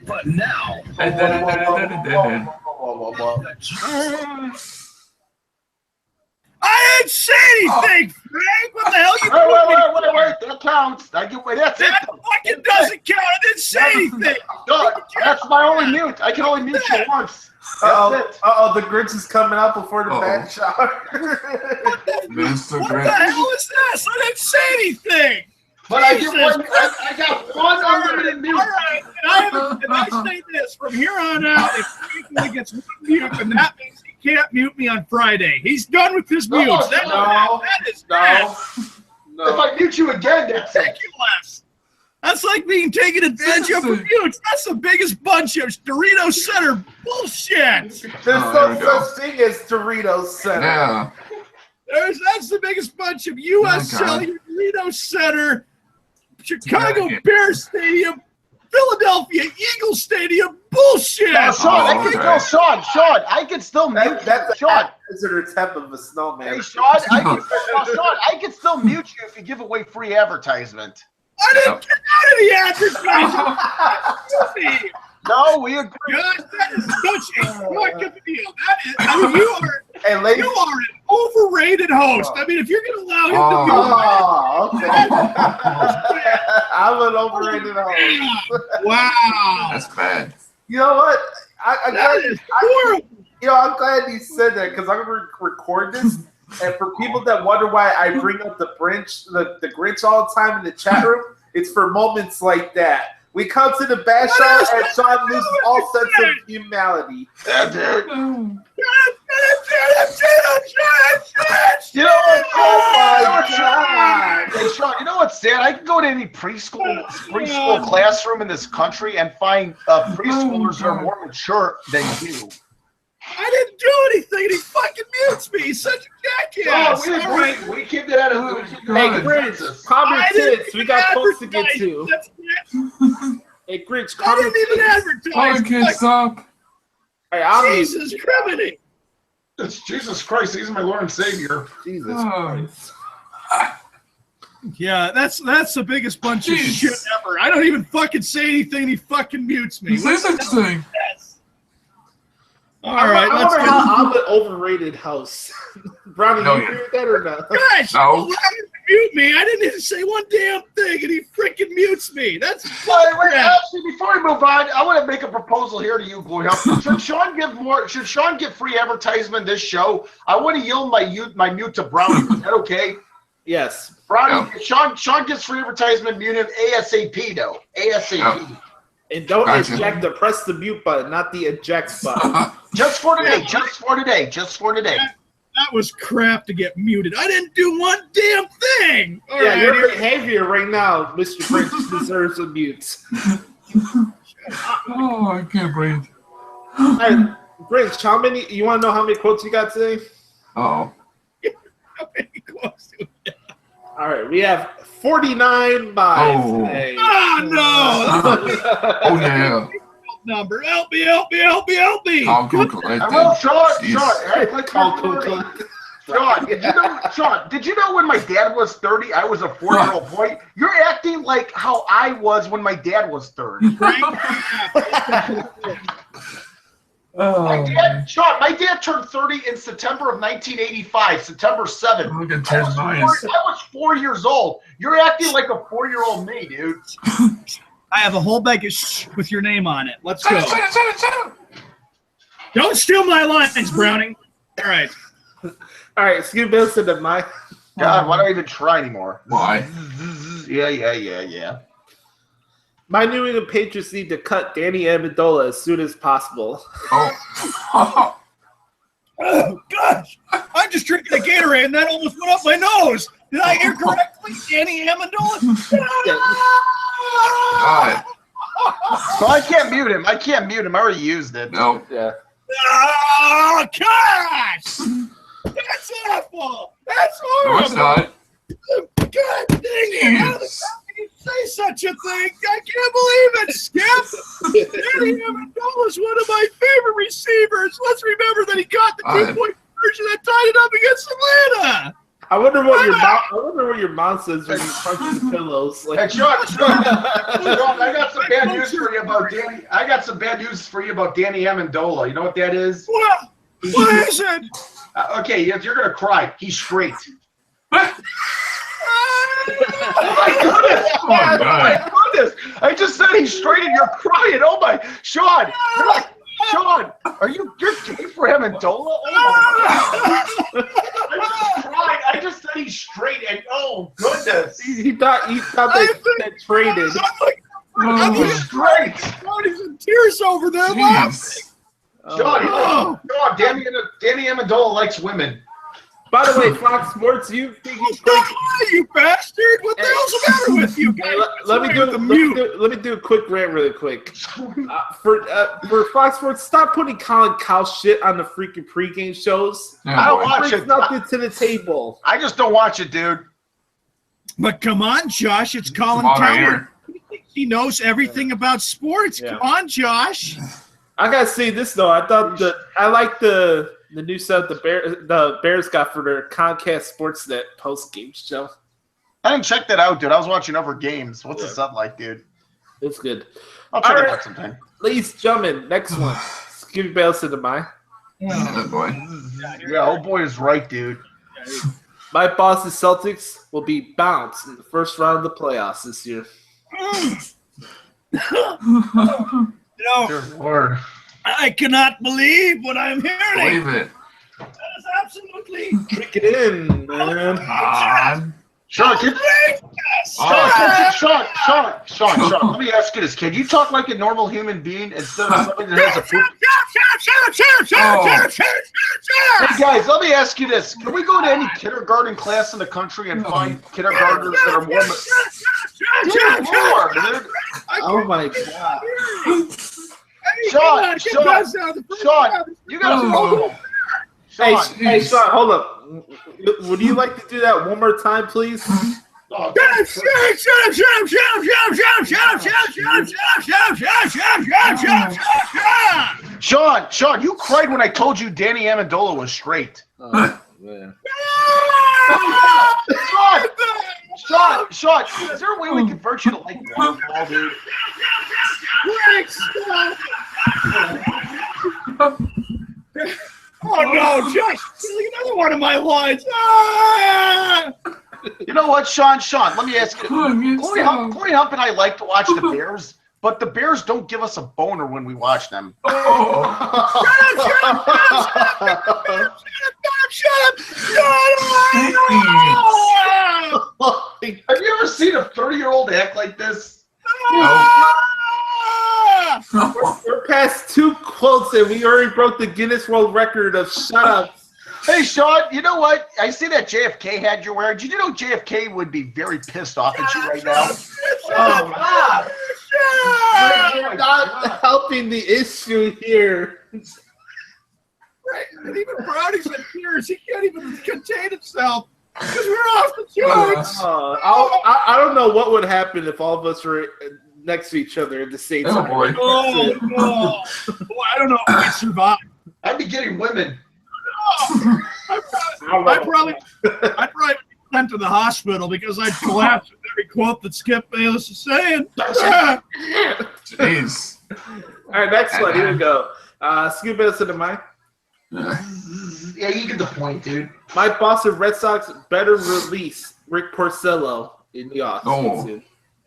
S8: But now,
S3: I didn't say anything, Frank. What the hell you
S2: Wait. That counts. That's it.
S3: That fucking doesn't count. I didn't say anything.
S2: That's my only mute. I can only mute you once.
S1: The Grinch is coming out before the bad shower.
S3: What the hell is this? I didn't say anything.
S2: But I got one unlimited mute.
S3: All right, and I say this from here on out. If Frank only gets one mute, and that means he can't mute me on Friday. He's done with his mutes. That is
S1: No.
S2: If I mute you again, that's
S3: ridiculous. That's like being taken advantage of for mutes. That's the biggest bunch of Doritos Center bullshit.
S1: There's no such thing as Doritos Center.
S6: Yeah.
S3: That's the biggest bunch of U.S. Cellular, Doritos Center, Chicago Bears Stadium, Philadelphia Eagles Stadium bullshit.
S2: Sean, I can still mute
S1: That's
S2: Sean.
S1: Visitor temp of a snowman.
S2: Hey, Sean, I can still mute you if you give away free advertisement.
S3: I didn't get out of the advertisement.
S2: No, we agree.
S3: God, that is such a fucking deal. That is, I mean, you are an overrated host. I mean, if you're going to allow him to
S1: okay. I'm an overrated host.
S3: Wow.
S6: That's bad.
S1: You know what? I'm glad you said that because I'm going to record this. And for people that wonder why I bring up the Grinch all the time in the chat room, it's for moments like that. We come to the bash show and Sean loses all sense of humanity.
S2: Yeah, dude.
S1: You know what? Oh my God.
S2: Hey, Sean, you know what's sad? I can go to any preschool classroom in this country and find preschoolers that are more mature than you.
S3: I didn't do anything. He fucking mutes me. He's such a jackass.
S2: We keep that out of
S1: Hey, Grinch, calm your tits. We got folks to get to. Hey, Grinch, calm your tits.
S3: I didn't even advertise.
S6: I can't stop.
S1: Hey,
S3: Jesus Christ.
S2: It's Jesus Christ. He's my Lord and Savior.
S1: Jesus Christ.
S3: Yeah, that's the biggest bunch of shit ever. I don't even fucking say anything. He fucking mutes me.
S6: Say something.
S3: All right,
S1: I wonder how I'm an overrated house. Brownie, you hear that or not?
S3: Gosh,
S6: no.
S3: Mute me. I didn't even say one damn thing, and he freaking mutes me. That's
S2: wait, actually, before we move on, I want to make a proposal here to you, Blue. Should Sean get free advertisement this show? I want to yield my mute to Brownie. Is that okay?
S1: Yes.
S2: Brownie, Sean gets free advertisement. Mute him ASAP though. ASAP.
S6: Yeah.
S1: And don't eject the press the mute button, not the eject button.
S2: Just for today. Just for today.
S3: That was crap to get muted. I didn't do one damn thing. All right,
S1: your behavior right now, Mr. Grinch, deserves a mute.
S6: Oh, I can't breathe.
S1: Hey, Grinch, you want to know how many quotes you got today?
S6: Oh.
S3: How many quotes do we have?
S1: All right, we have 49 buys today.
S3: Oh, no.
S6: Oh, yeah.
S3: Number. Help me.
S2: Sean, did you know when my dad was 30, I was a 4-year-old boy? You're acting like how I was when my dad was 30. My dad turned 30 in September of 1985, September 7th. I was 4 years old. You're acting like a 4-year-old me, dude.
S3: I have a whole bag of with your name on it. Let's go. Don't steal my lines, Browning. All right.
S1: All right, Scoop Wilson to my.
S2: God, why don't I even try anymore?
S6: Why?
S2: Yeah.
S3: My New England Patriots need to cut Danny Amendola as soon as possible.
S6: Oh.
S3: Oh, gosh. I'm just drinking a Gatorade, and that almost went up my nose. Did I hear correctly? Danny Amendola?
S6: God.
S2: So I can't mute him. I already used it.
S6: No.
S3: Yeah. Oh, gosh! That's awful! That's horrible!
S6: No, it's not.
S3: God dang it! How the fuck can you say such a thing? I can't believe it, Skip! Danny Amendola is one of my favorite receivers. Let's remember that he got the 2-point conversion that tied it up against Atlanta.
S1: I wonder what your mom says when you punch the pillows. Like,
S2: Hey, Sean, I got some bad news for you about Danny. I got some bad news for you about Danny Amendola. You know what that is?
S3: What is it?
S2: Okay, you're gonna cry. He's straight.
S6: Oh,
S2: Oh my goodness! I just said he's straight and you're crying. Oh my, Sean! Sean, you're gay for Amendola? Oh my God. I just said he's straight and oh goodness.
S1: he thought they traded.
S2: He's straight.
S3: He's in tears over there laughing.
S2: Sean, Danny Amendola likes women.
S1: By the way, Fox Sports, you think he's crazy?
S3: You bastard! What the hell's the matter with you guys?
S1: Let me do a quick rant really quick. For Fox Sports, stop putting Colin Cowell shit on the freaking pregame shows.
S2: I don't watch it.
S1: Nothing to the table.
S2: I just don't watch it, dude.
S3: But come on, Josh, it's Colin Cowell. He knows everything about sports.
S1: Yeah.
S3: Come on, Josh.
S1: I gotta say this though. I like the new set the Bears got for their Comcast Sportsnet post game show.
S2: I didn't check that out, dude. I was watching other games. What's the sub like, dude?
S1: It's good.
S2: I'll check it out sometime.
S1: Ladies and gentlemen, next one. Skippy Bayless into mine.
S6: Oh, boy.
S2: Yeah, old boy is right, dude.
S1: My Boston Celtics will be bounced in the first round of the playoffs this year.
S2: Dear Lord.
S3: I cannot believe what I'm hearing.
S6: Believe it.
S3: That is absolutely
S1: Kick it in, man.
S2: Sean, let me ask you this, kid. You talk like a normal human being instead of somebody that has a poop. Hey, guys, let me ask you this. Can we go to any kindergarten class in the country and find kindergartners that are more...
S1: Oh, my God.
S2: Sean, you got to hold on.
S1: Hey, Sean, hold up. Would you like to do that one more time, please?
S2: Sean, you cried when I told you Danny Amendola was straight.
S1: Oh, man.
S2: Sean, is there a way we can convert you to like waterfall, dude?
S3: Oh no, Josh! Another one of my lines. Ah!
S2: You know what, Sean? Let me ask you. Corey Hump and I like to watch the Bears, but the Bears don't give us a boner when we watch them. Shut up! Have you ever seen a 30-year-old act like this?
S1: We're past 2 quotes and we already broke the Guinness World Record of shut-ups.
S2: Hey, Sean, you know what? I see that JFK had you wearing. Did you know JFK would be very pissed off at you right now?
S1: Oh, you're not helping the issue here.
S3: Right, and even Brownie's in tears. He can't even contain himself because we're off the charts.
S1: I don't know what would happen if all of us were next to each other at the same time.
S6: Boy.
S3: Oh, no. Boy, I don't know if we'd survive.
S2: I'd be getting women.
S3: I'd probably be sent to the hospital because I'd collapse with every quote that Skip Bayless is saying.
S6: Jeez.
S1: All right, next one. Here we go. Skip Bayless into mine.
S2: Yeah, you get the point, dude.
S1: My Boston Red Sox better release Rick Porcello in the offseason.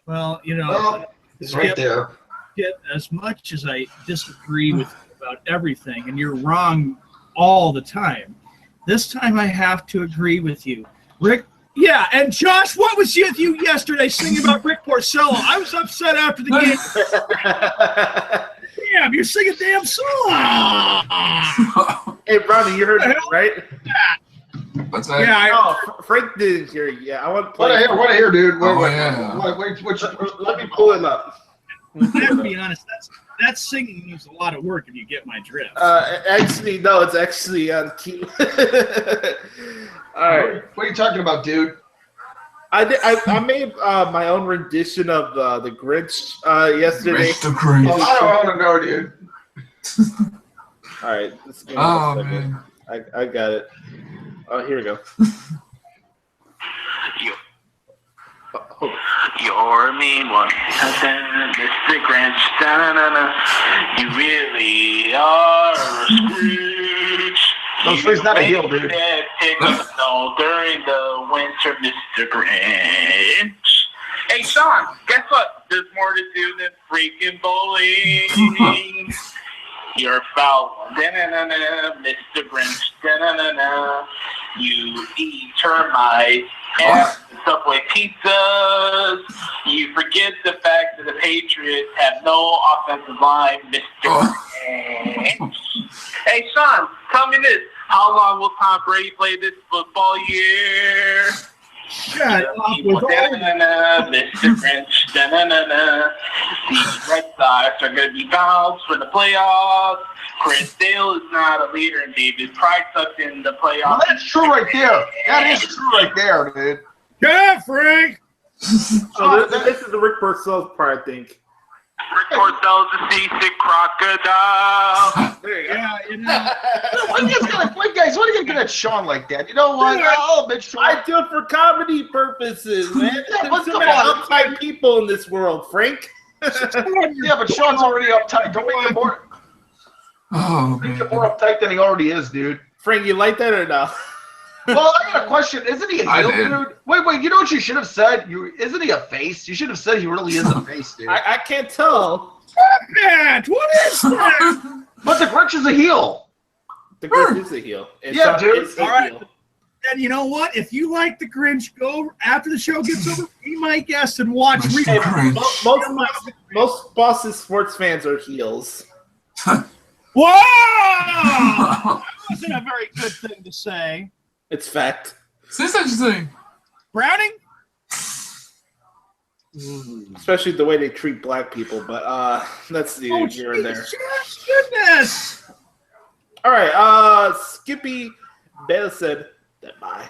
S3: Well, you know,
S2: It's right there.
S3: Skip, as much as I disagree with you about everything, and you're wrong all the time, this time I have to agree with you. Rick, yeah, and Josh, what was with you yesterday singing about Rick Porcello? I was upset after the game. Damn, you're singing damn song.
S1: Hey, Ronnie, you heard it, right?
S6: What's that?
S3: Yeah,
S1: Frank didn't hear you. Yeah, I want to
S2: What
S1: play.
S2: I hear, dude.
S6: Yeah.
S2: Wait,
S1: Let me pull it up.
S3: I have to be honest. That singing needs a lot of work if you get my drift.
S1: Actually, no, it's actually on key. All right.
S2: What are you talking about, dude?
S1: I made my own rendition of the Grinch yesterday.
S6: Mr. Grinch.
S2: Oh, I don't want to know, dude.
S1: All right. This game
S6: Man.
S1: I got it. Oh, here we go.
S7: You're a mean one, Mr. Grinch. You really are a Scrooge.
S2: No, so he's not a heel, dude.
S7: No, during the winter, Mr. Grinch. Hey, Sean, guess what? There's more to do than freaking bowling. You're foul, Mr. Grinch. You eat termites and Subway pizzas. You forget the fact that the Patriots have no offensive line, Mr. Grinch. Hey, Sean, tell me this. How long will Tom Brady play this football year?
S3: Shut up with all
S7: Mr. Grinch. The Red Sox are going to be bounced for the playoffs. Chris Dale is not a leader, and David Price sucked in the playoffs.
S2: Well, that's true right there. That is true right there, dude.
S3: Yeah, Frank.
S1: This is the Rick Parcells part, I think.
S7: Rick Parcells is a seasick crocodile.
S1: There you go.
S3: Yeah, you know.
S2: What are you guys gonna get at Sean like that? You know what? I'll admit, Sean.
S1: I do it for comedy purposes, man.
S2: Yeah, but
S1: There's so
S2: come
S1: many
S2: on.
S1: uptight people in this world, Frank.
S2: Yeah, but Sean's already uptight. Don't make him more.
S6: Oh,
S2: Make him
S6: man.
S2: more uptight than he already is, dude.
S1: Frank, you like that or no?
S2: Well, I got a question. Isn't he a
S6: I
S2: heel,
S6: did.
S2: dude? Wait. You know what you should have said? Isn't he a face? You should have said he really is a face, dude.
S1: I can't tell.
S3: Matt, what is that?
S2: But the Grinch is a heel.
S1: The Grinch is a heel.
S2: Yeah, dude.
S1: It's a
S3: All right.
S1: heel.
S3: And you know what? If you like the Grinch, go after the show gets over. Be my guest and watch.
S6: Mr. Grinch.
S1: Most Boston sports fans are heels.
S3: Whoa! That wasn't a very good thing to say.
S1: It's fact.
S6: Is this such a thing?
S3: Browning?
S1: Especially the way they treat black people, but that's the here and there.
S3: Jesus, goodness!
S1: All right, Skippy Bell said that bye.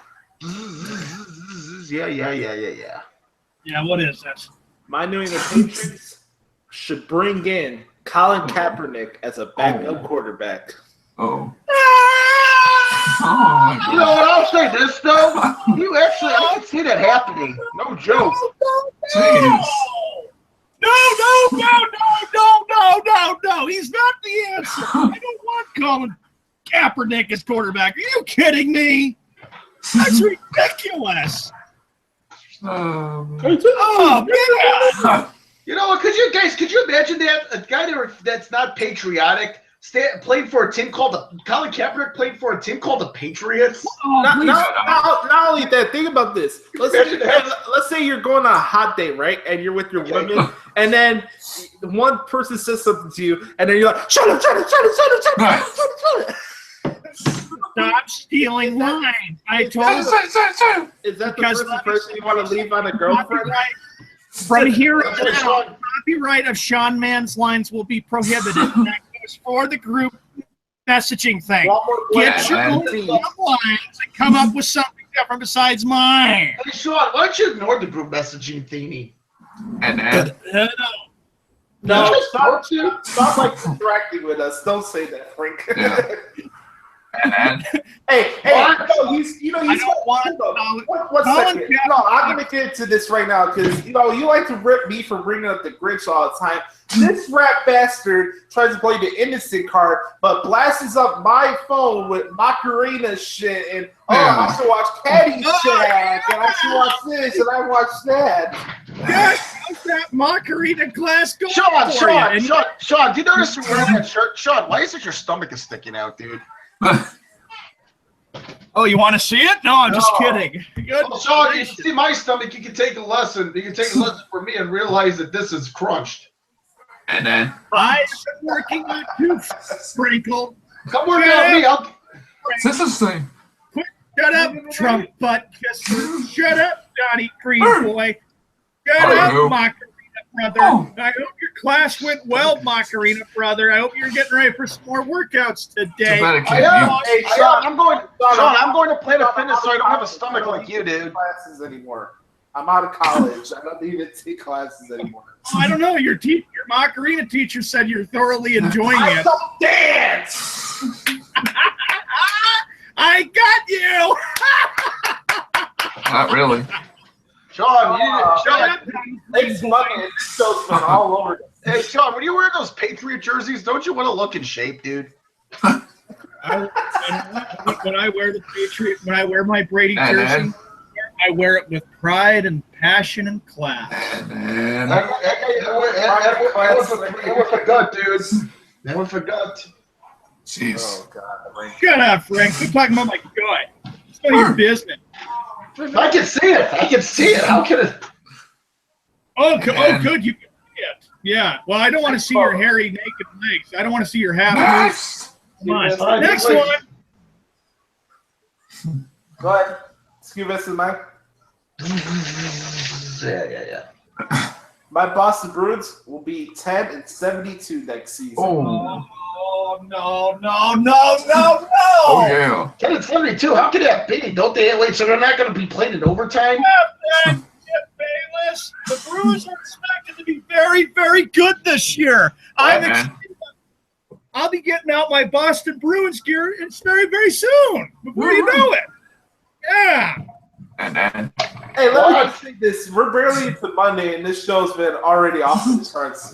S2: Yeah.
S3: Yeah, what is this?
S1: My New England Patriots should bring in Colin Kaepernick as a backup quarterback.
S6: Oh. Oh, my
S2: You know
S6: God.
S2: what? I'll say this though. I can see that happening. No joke.
S6: Jeez.
S3: No. He's not the answer. I don't want Colin Kaepernick as quarterback. Are you kidding me? That's ridiculous.
S6: Oh,
S3: Oh, man.
S2: You know what? Could you imagine that a guy that's not patriotic played for a team called Colin Kaepernick played for a team called the Patriots?
S1: Not only that, think about this. Let's say you're going on a hot date, right? And you're with your woman, and then one person says something to you, and then you're like, shut up.
S3: Stop stealing lines. I told you.
S1: Is that the
S3: Because
S1: first person you want to leave on a girlfriend?
S3: From here on out, copyright of Sean Mann's lines will be prohibited. That goes for the group messaging thing. Get your own lines and come up with something different besides mine.
S2: Hey, Sean, why don't you ignore the group messaging thingy?
S6: And then,
S1: No, stop like interacting with us. Don't say that, Frank.
S6: Yeah. And then,
S1: Hey, no, he's
S3: I don't want
S1: one second. No, I'm gonna get into this right now because you like to rip me for bringing up the Grinch all the time. This rat bastard tries to play the innocent card, but blasts up my phone with Macarena shit and I should watch Caddyshack and I should watch this and I watch that.
S3: Yes, how's that Macarena glass going
S2: Sean, do you notice you're wearing that shirt? Sean, why is it your stomach is sticking out, dude?
S3: Oh, you want to see it? No, I'm just kidding. Good.
S2: Well, Sean, you see my stomach, you can take a lesson. You can take a lesson from me and realize that this is crunched.
S6: and then,
S3: I'm working on you, Sprinkle.
S2: Come work out with me.
S6: this is the thing.
S3: Shut up, Trump butt kisser. Shut up, Johnny Green boy. Shut up,
S6: Hello.
S3: Macarena brother. I hope your class went well, Macarena, brother. I hope you're getting ready for some more workouts today.
S2: Hey, Sean, I'm going to Planet Fitness, so I don't have a stomach like you, dude.
S1: Classes anymore. I'm out of college. I don't need to take classes anymore.
S3: I don't know. Your Macarena teacher said you're thoroughly enjoying it.
S1: I don't dance.
S3: I got you.
S6: Not really.
S2: Sean,
S1: thanks money. This show's been all over.
S2: Hey, Sean, when you wear those Patriot jerseys, don't you want to look in shape, dude?
S3: When I wear the Patriot, when I wear my Brady jersey, I wear it with pride and passion and class.
S2: That was a gut, dude. That was a gut.
S6: Jeez.
S1: Oh, God.
S3: Shut up, Frank. Quit talking about my gut. It's none of your business.
S2: I can see it. I can see it. How can it?
S3: Oh, good. You can see it. Yeah. Well, I don't want to see your hairy, naked legs. I don't want to see your half legs. Come on. Next one.
S1: Go ahead. Excuse us, Mike.
S2: Yeah.
S1: My Boston Bruins will be 10-72 next season.
S3: Oh, no.
S6: Oh, yeah.
S2: 10-72. How can that be? Don't they? Wait, so they're not going to be playing in overtime?
S3: Bayless. The Bruins are expected to be very, very good this year. I'll be getting out my Boston Bruins gear. It's very, very soon. Before you know it. Yeah.
S1: Hey, let me say this. We're barely into Monday, and this show's been already off the charts.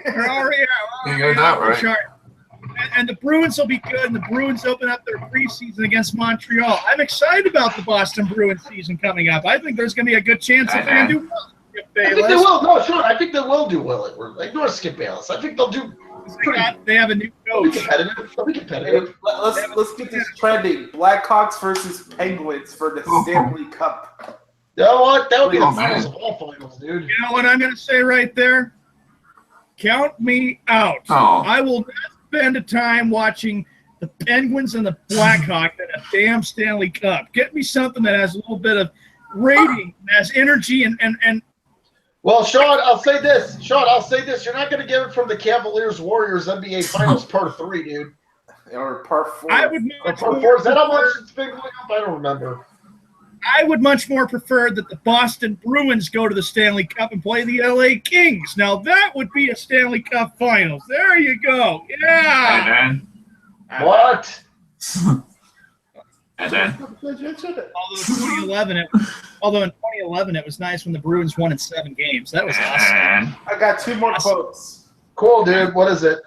S3: We're already
S6: off the
S3: chart. And the Bruins will be good, and the Bruins open up their preseason against Montreal. I'm excited about the Boston Bruins season coming up. I think there's going to be a good chance that they're going to do well.
S2: I think they will. No, sure. I think they will do well. Ignore Skip Bayless. I think they'll do.
S3: They have a new coach.
S2: They'll be competitive.
S1: Let's get this trending. Blackhawks versus Penguins for the Stanley Cup.
S2: You know what? That would be the finals of all finals, dude.
S3: You know what I'm going to say right there? Count me out.
S6: Oh.
S3: I will not spend a time watching the Penguins and the Blackhawks in a damn Stanley Cup. Get me something that has a little bit of rating, has energy, and
S2: Well, Sean, I'll say this. You're not going to get it from the Cavaliers Warriors NBA Finals Part 3, dude.
S1: Or Part 4.
S3: I would
S2: Part 4. Is that how much it's been going up? I don't remember.
S3: I would much more prefer that the Boston Bruins go to the Stanley Cup and play the LA Kings. Now, that would be a Stanley Cup Finals. There you go. Yeah.
S2: What?
S6: And then,
S3: although in 2011 it was nice when the Bruins won in 7 games. That was awesome.
S1: I got 2 more quotes.
S2: Cool, dude. What is it?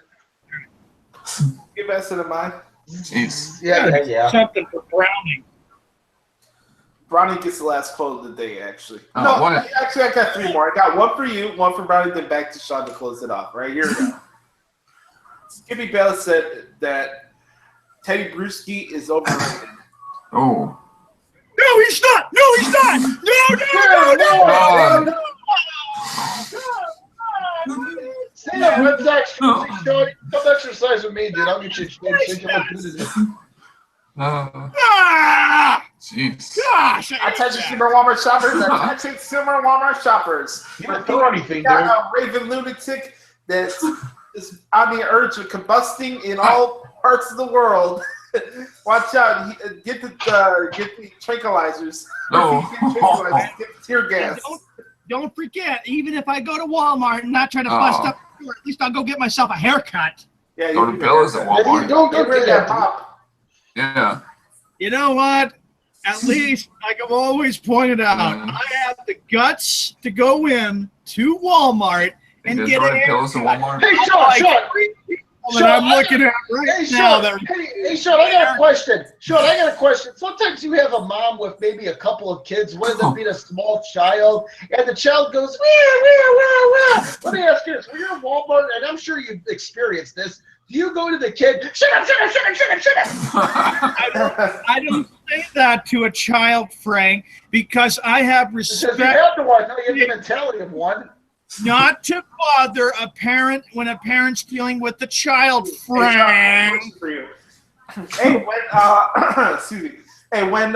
S1: Give us in mind.
S6: jeez.
S2: Yeah.
S3: Something for Browning.
S1: Brownie gets the last quote of the day, actually.
S6: Actually,
S1: I got 3 more. I got 1 for you, 1 for Brownie, then back to Sean to close it off. Right, here we go. Skippy Bell said that Teddy Bruschi is overrated.
S6: Oh.
S3: No, he's not. No.
S2: Sam, let's actually come exercise with me, dude. I'll get you a shake.
S6: Jeez.
S3: Gosh,
S1: Attention, Summer Walmart shoppers. Attention, Summer Walmart shoppers.
S2: You don't throw anything, dude.
S1: Got a raven lunatic that is on the urge of combusting in all parts of the world. Watch out! Get the tranquilizers.
S6: No.
S1: Get the tear gas.
S3: Don't forget, even if I go to Walmart and not try to bust up, at least I'll go get myself a haircut.
S1: Yeah,
S6: Go to Bella's at Walmart.
S2: Don't
S1: get rid of that pop.
S6: Yeah.
S3: You know what? At least, like I've always pointed out, I have the guts to go in to Walmart and get a haircut.
S2: Hey, Sean,
S3: I'm looking at right now.
S2: Hey, Sean, I got a question. Sometimes you have a mom with maybe a couple of kids, one of them being a small child, and the child goes, wah. Let me ask you this. When you're in Walmart, and I'm sure you've experienced this, do you go to the kid, shut up?
S3: I don't say that to a child, Frank, because I have respect.
S2: Because you have to watch. You have the mentality of one.
S3: Not to bother a parent when a parent's dealing with the child, Frank.
S1: Hey, when excuse me. Hey, when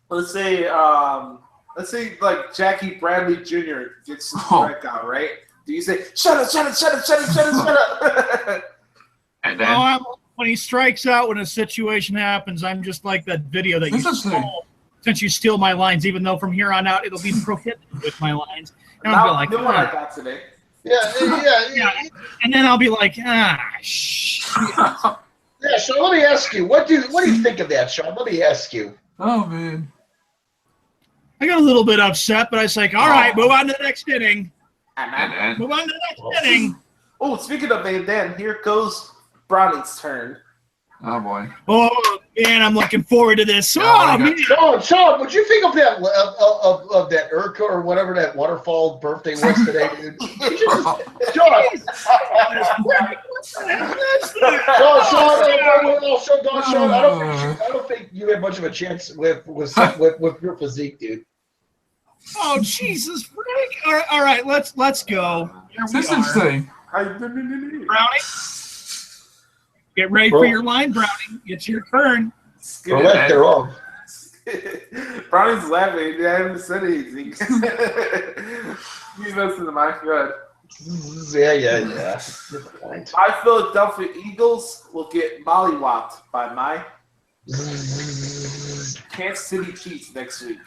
S1: let's say let's say like Jackie Bradley Jr. gets the strikeout, right? Do you say shut up, shut up, shut up, shut up, shut up, shut up?
S6: And then
S3: when he strikes out, when a situation happens, I'm just like that video that you stole. Since you steal my lines, even though from here on out it'll be prohibited with my lines. And I'll be like,
S1: the one I got today.
S2: Yeah.
S3: And then I'll be like, shit.
S2: Yeah, Sean, let me ask you. What do you think of that, Sean? Let me ask you.
S6: Oh, man.
S3: I got a little bit upset, but I was like, all right, move on to the next inning. Move on to the next inning.
S1: Oh, speaking of Van Dan, here goes Browning's turn.
S6: Oh, boy.
S3: Oh, man, I'm looking forward to this.
S2: Man. Sean, what'd you think of that of that Urca or whatever that waterfall birthday was today, dude? Sean, I don't think you had much of a chance with your physique, dude.
S3: Oh, Jesus, Frank. All right, let's go.
S6: Interesting.
S3: Brownie, get ready for your line, Brownie. It's your turn.
S2: They're off.
S1: Brownie's laughing. I haven't said anything. He's listening to my good.
S2: Yeah.
S1: My Philadelphia Eagles will get mollywopped by my Kansas City Chiefs next week.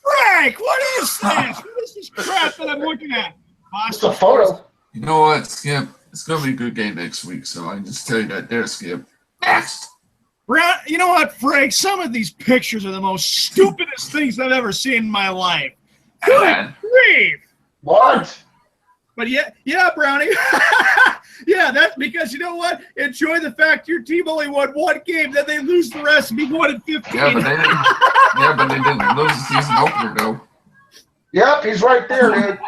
S3: Frank, what is this? What is this crap that I'm looking at?
S2: It's a photo.
S6: You know what, Skip? It's going to be a good game next week, so I can just tell you that there, Skip. Next.
S3: You know what, Frank? Some of these pictures are the most stupidest things I've ever seen in my life. Good grief.
S2: What?
S3: But yeah, Brownie. Yeah, that's because you know what? Enjoy the fact your team only won one game, then they lose the rest and be 1-15.
S6: Yeah, but they didn't lose the season opener, though.
S2: Yep, he's right there, dude.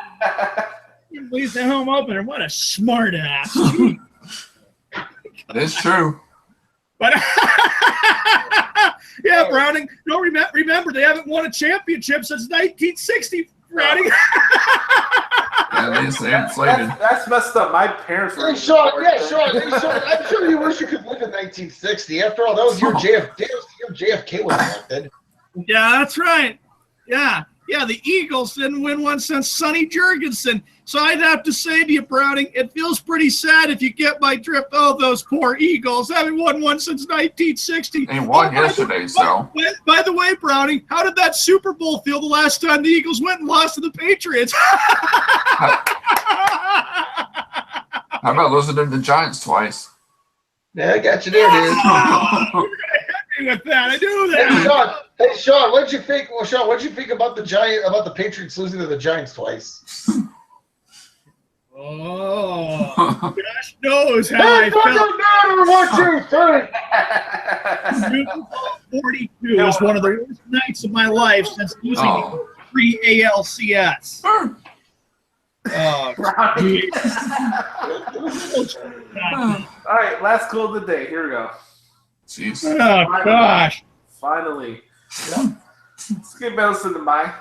S3: He lose the home opener. What a smart ass.
S6: That's true.
S3: But yeah, Browning. No, remember they haven't won a championship since 1960. Browning.
S6: Yeah, they inflated.
S1: That's messed up. My parents were.
S2: Hey, Sean. I'm sure you wish you could live in 1960. After all, that was your JFK was elected.
S3: Yeah, that's right. Yeah, the Eagles didn't win one since Sonny Jurgensen. So I'd have to say to you, Browning, it feels pretty sad if you get my drift. Oh, those poor Eagles haven't won one since 1960.
S6: They won yesterday, so.
S3: By the way, Browning, how did that Super Bowl feel the last time the Eagles went and lost to the Patriots?
S6: How about losing to the Giants twice?
S2: Yeah, I got you there, dude.
S3: You're gonna hit me with that. I do that.
S2: Hey, Sean, what'd you think? Well, Sean, what'd you think about the Patriots losing to the Giants twice?
S3: Oh, gosh knows how I felt.
S2: It doesn't matter what you think.
S3: 42 was one of the worst nights of my life since losing pre-ALCS. Oh, geez.
S1: All right, last goal of the day. Here we go.
S6: Jeez.
S3: Oh, gosh.
S1: Finally. Skip Benson to my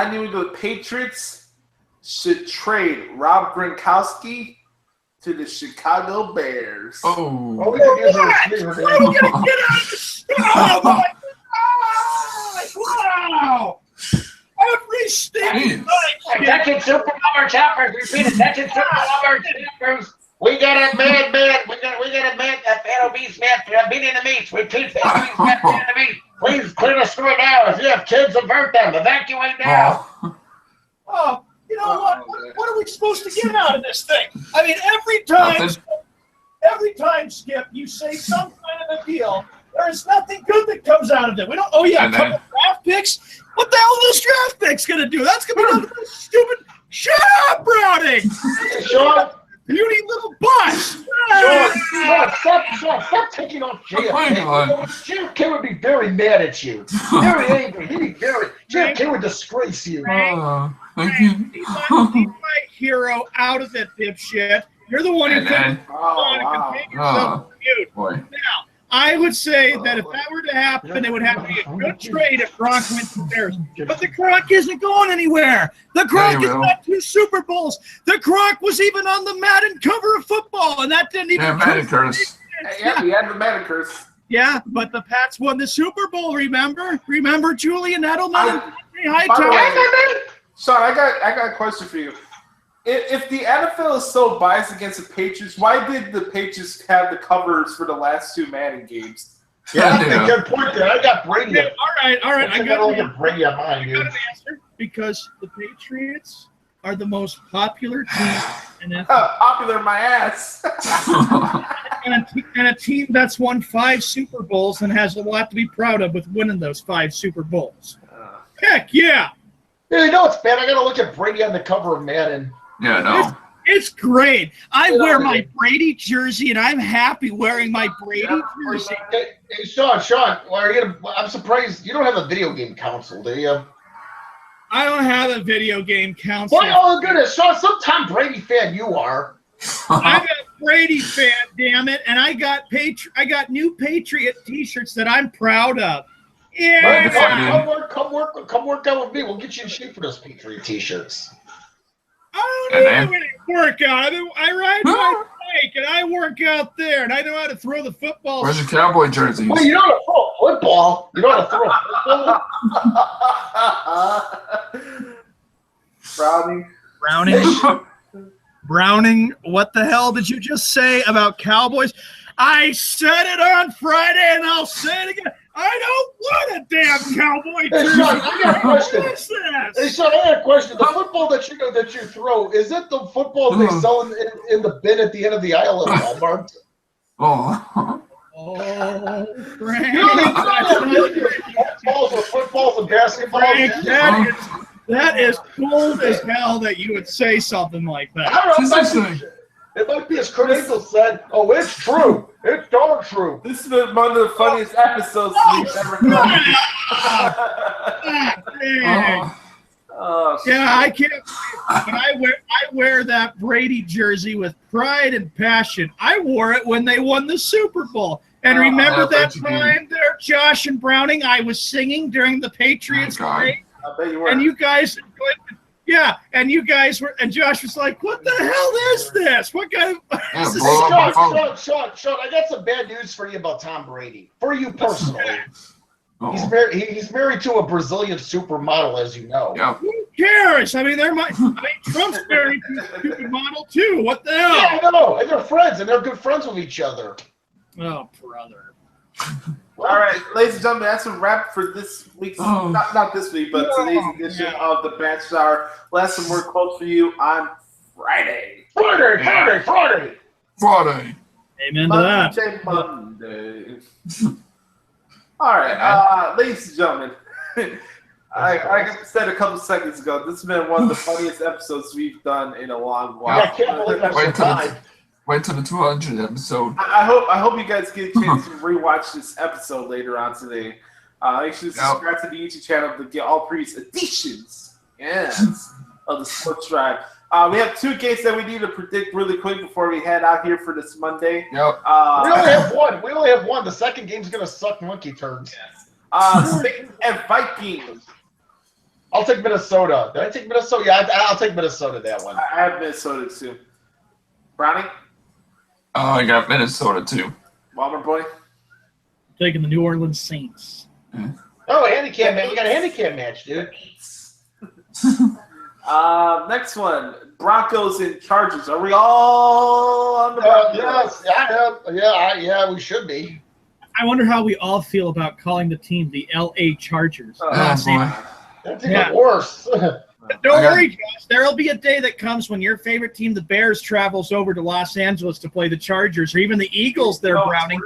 S1: New England Patriots should trade Rob Gronkowski to the Chicago Bears.
S6: Oh.
S3: We're going to get out of the oh, my gosh. Wow. Every stinking night.
S2: Attention, Super Bowl choppers. Repeat, attention, Super Bowl choppers. We got a man. We got a man. That obese man. Beat in the meat. Repeat, that obese man. Beat in the meat. Please clear the store now. If you have kids, avert them. Evacuate now.
S3: Oh, you know what? What are we supposed to get out of this thing? I mean, every time, Skip, you say some kind of a deal, there is nothing good that comes out of it. We don't. Oh yeah, a couple draft picks. What the hell is this draft pick's gonna do? That's gonna be nothing stupid. Shut up, Browning.
S2: Sean.
S3: Beauty little bus.
S2: Stop taking off JFK. JFK would be very mad at you. Very angry. He'd be very. JFK would disgrace you.
S3: Leave my hero out of it, dipshit. You're the one who couldn't contain yourself from mute.
S6: Boy.
S3: Now, I would say that if that were to happen, it would have to be a good trade if Gronk went to the Bears. But the Gronk isn't going anywhere. The Gronk has got 2 Super Bowls. The Gronk was even on the Madden cover of football, and that didn't even.
S6: Yeah, Madden curse.
S1: Yeah, we had the Madden curse.
S3: Yeah, but the Pats won the Super Bowl. Remember Julian Edelman?
S1: Sean, I got a question for you. If the NFL is so biased against the Patriots, why did the Patriots have the covers for the last 2 Madden games?
S2: Yeah, good point there. I got Brady.
S3: Okay, all right. I got
S2: to Brady on mine, dude.
S3: an answer because the Patriots are the most popular team in NFL.
S1: Popular my ass.
S3: and a team that's won 5 Super Bowls and has a lot to be proud of with winning those 5 Super Bowls. Heck yeah.
S2: Yeah, you know it's bad. I got to look at Brady on the cover of Madden.
S6: Yeah, no.
S3: It's great. I wear my Brady jersey, and I'm happy wearing my Brady jersey.
S2: Hey, Sean, I'm surprised you don't have a video game console, do you?
S3: I don't have a video game console.
S2: Why? Oh, goodness, Sean, some Tom Brady fan you are.
S3: I'm a Brady fan, damn it, and I got new Patriot T-shirts that I'm proud of. Yeah.
S2: Come work out with me. We'll get you in shape for those Patriot T-shirts.
S3: I don't need any workout. I ride my bike and I work out there, and I know how to throw the football.
S6: Where's your Cowboy jerseys?
S2: Well, you know how to throw a football. You know how to throw a football.
S3: Browning, what the hell did you just say about Cowboys? I said it on Friday, and I'll say it again. I don't want a damn Cowboy jersey.
S2: Hey, Sean, I got a question. Hey, Sean, I got a question. The football that you throw, is it the football they sell in the bin at the end of the aisle at Walmart?
S3: Frank.
S2: Footballs and basketball.
S3: Frank, that is cold as hell that you would say something like that.
S2: I don't know. It might be as Kurt Angle said. Oh, it's true. It's darn true.
S1: This has been one of the funniest episodes we've ever done.
S3: Yeah, I can't. But I wear that Brady jersey with pride and passion. I wore it when they won the Super Bowl. And remember that time there, Josh and Browning, I was singing during the Patriots parade?
S1: I bet you were.
S3: And you guys enjoyed it. Yeah, and you guys were, and Josh was like, "What the hell is this? What kind of?"
S2: Sean, I got some bad news for you about Tom Brady. For you personally, he's married to a Brazilian supermodel, as you know.
S6: Yeah.
S3: Who cares? I mean, Trump's married to a supermodel too. What the hell?
S2: Yeah, I know, and they're friends, and they're good friends with each other.
S3: Oh, brother.
S1: All right, ladies and gentlemen, that's a wrap for this week's, not this week, but today's edition of the Bachelor Hour. We'll have some more quotes for you on Friday.
S2: Friday.
S3: Amen to that.
S1: Monday. All right, ladies and gentlemen, I said a couple seconds ago, this has been one of the funniest episodes we've done in a long while.
S2: I can't believe I'm surprised.
S6: Wait till the 200 episode.
S1: I hope you guys get a chance to rewatch this episode later on today. Make sure to subscribe to the YouTube channel to get all previous editions of the Sports Drive. We have 2 games that we need to predict really quick before we head out here for this Monday.
S6: Yep.
S2: We only have one. The second game's going to suck monkey turds.
S1: Saints and Vikings.
S2: I'll take Minnesota. Did I take Minnesota? Yeah, I'll take Minnesota that one.
S1: I have Minnesota too. Brownie?
S6: I got Minnesota too.
S1: Walmart boy?
S3: Taking the New Orleans Saints.
S2: Oh, handicap match. You got a handicap match, dude.
S1: Next one. Broncos and Chargers. Are we all on the Broncos?
S2: Yes. Yeah, we should be.
S3: I wonder how we all feel about calling the team the L.A. Chargers.
S2: That's even worse.
S3: Don't worry, Josh. There'll be a day that comes when your favorite team, the Bears, travels over to Los Angeles to play the Chargers, or even the Eagles. They're Browning,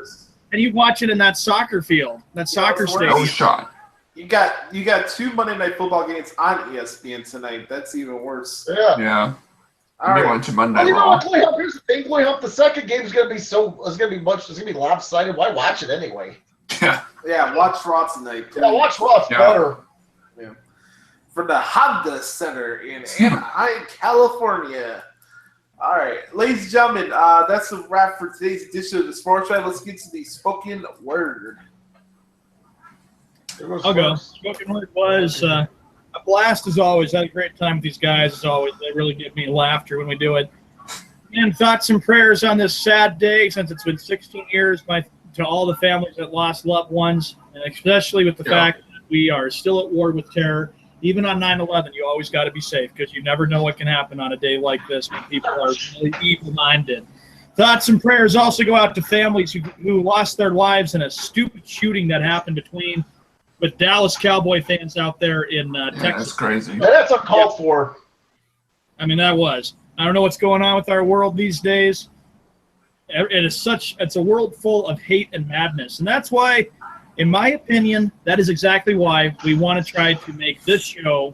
S3: and you watch it in that soccer field, that soccer stadium.
S6: No shot.
S1: You got 2 Monday Night Football games on ESPN tonight. That's even worse.
S6: Yeah.
S1: All right.
S6: Watch Monday.
S2: You know what? Here's the thing. The second game is going to be it's going to be lopsided. Why watch it anyway?
S1: Yeah. Watch Raw tonight.
S2: Yeah, watch Raw. It's better.
S1: Yeah. For the Honda Center in Anaheim, California. All right, ladies and gentlemen, that's a wrap for today's edition of the Sports Drive. Let's get to the spoken word.
S3: I'll go. Spoken word was a blast as always. I had a great time with these guys as always. They really give me laughter when we do it. And thoughts and prayers on this sad day since it's been 16 years to all the families that lost loved ones, and especially with the fact that we are still at war with terror. Even on 9/11, you always got to be safe because you never know what can happen on a day like this when people are really evil-minded. Thoughts and prayers also go out to families who lost their lives in a stupid shooting that happened with Dallas Cowboy fans out there in Texas.
S6: That's crazy.
S2: That's uncalled for.
S3: I mean, that was. I don't know what's going on with our world these days. It's a world full of hate and madness. And that's why, in my opinion, that is exactly why we want to try to make this show.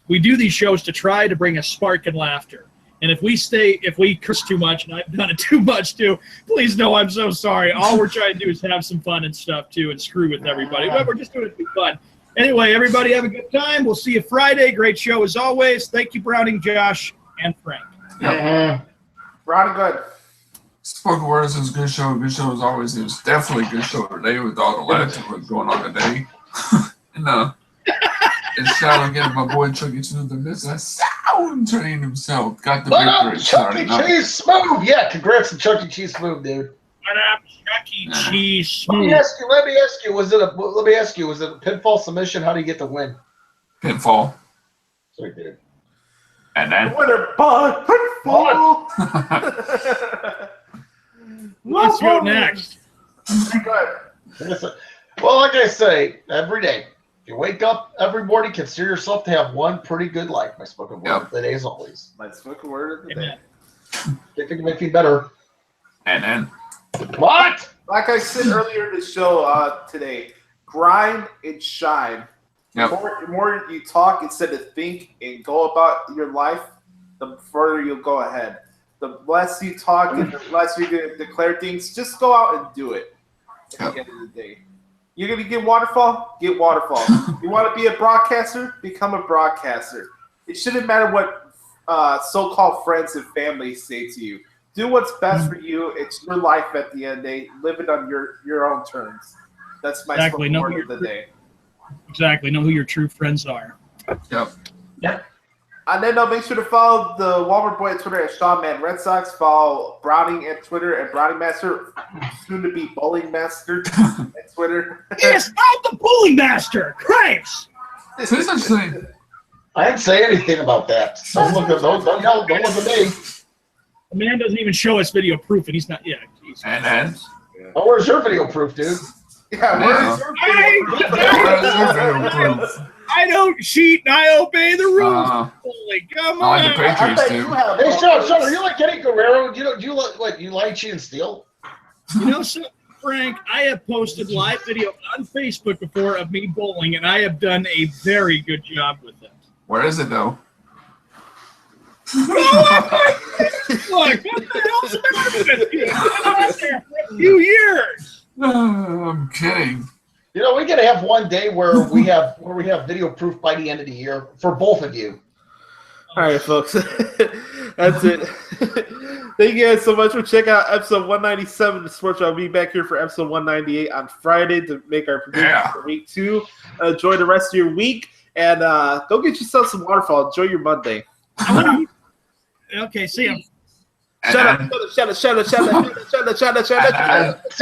S3: We do these shows to try to bring a spark and laughter. And if we curse too much, and I've done it too much too, please know I'm so sorry. All we're trying to do is have some fun and stuff too and screw with everybody. But we're just doing it to be fun. Anyway, everybody have a good time. We'll see you Friday. Great show as always. Thank you, Browning, Josh, and Frank.
S1: Browning, good.
S6: Spoken words is a good show. Good show as always. It was definitely a good show today with all the latitude going on today. And shout out again to my boy Chucky Smooth, the business sound train himself. Got the victory.
S2: Chucky Cheese Smooth. Yeah, congrats to Chucky Cheese Smooth, dude.
S3: What up, Chucky Cheese Smooth?
S2: Let me ask you, was it a pinfall submission? How do you get the win?
S6: Pinfall.
S2: Sorry, dude.
S6: And then
S1: Winner by pinfall.
S3: Let's go next.
S2: Well, like I say, every day, if you wake up every morning, consider yourself to have one pretty good life. My spoken word of the day, as always.
S1: My spoken word of the day.
S2: Can't think of anything better.
S6: And then.
S2: What?
S1: Like I said earlier in the show today, grind and shine.
S6: Yep.
S1: The more you talk instead of think and go about your life, the further you'll go ahead. The less you talk and the less you're going to declare things, just go out and do it at the end of the day. You're going to get waterfall? Get waterfall. You want to be a broadcaster? Become a broadcaster. It shouldn't matter what so-called friends and family say to you. Do what's best for you. It's your life at the end of the day. Live it on your own terms. That's my spoken word of the day.
S3: Exactly. Know who your true friends are.
S6: Yep.
S1: And then make sure to follow the Walmart Boy at Twitter at SeanMan Red Sox. Follow Browning at Twitter at Browning Master, soon to be Bowling Master at Twitter.
S3: Yes, I'm the Bowling Master. Christ!
S6: Say such thing.
S2: I didn't say anything about that. Don't look at me.
S3: The man doesn't even show us video proof, and he's not. Yeah. Geez.
S6: And then.
S2: Oh, where's your video proof, dude?
S1: Yeah, where's your video proof?
S3: I don't cheat and I obey the rules. Holy, come on.
S6: Like the Patriots do.
S2: Hey, Sean, are you like Eddie Guerrero? Do you like cheat and steal?
S3: You know something, Frank? I have posted live video on Facebook before of me bowling, and I have done a very good job with it.
S6: Where is it, though?
S3: Look, what the hell's the matter with you? I've been out there for a few years.
S6: I'm kidding.
S2: You know, we gotta have one day where we have video proof by the end of the year for both of you.
S1: All right, folks. That's it. Thank you guys so much for checking out episode 197 of the Sports Drive. I'll be back here for episode 198 on Friday to make our predictions for week 2. Enjoy the rest of your week, and go get yourself some waterfall. Enjoy your Monday.
S3: Okay, see ya.
S1: Shut up.
S2: See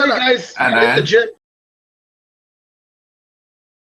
S2: you guys. Legit.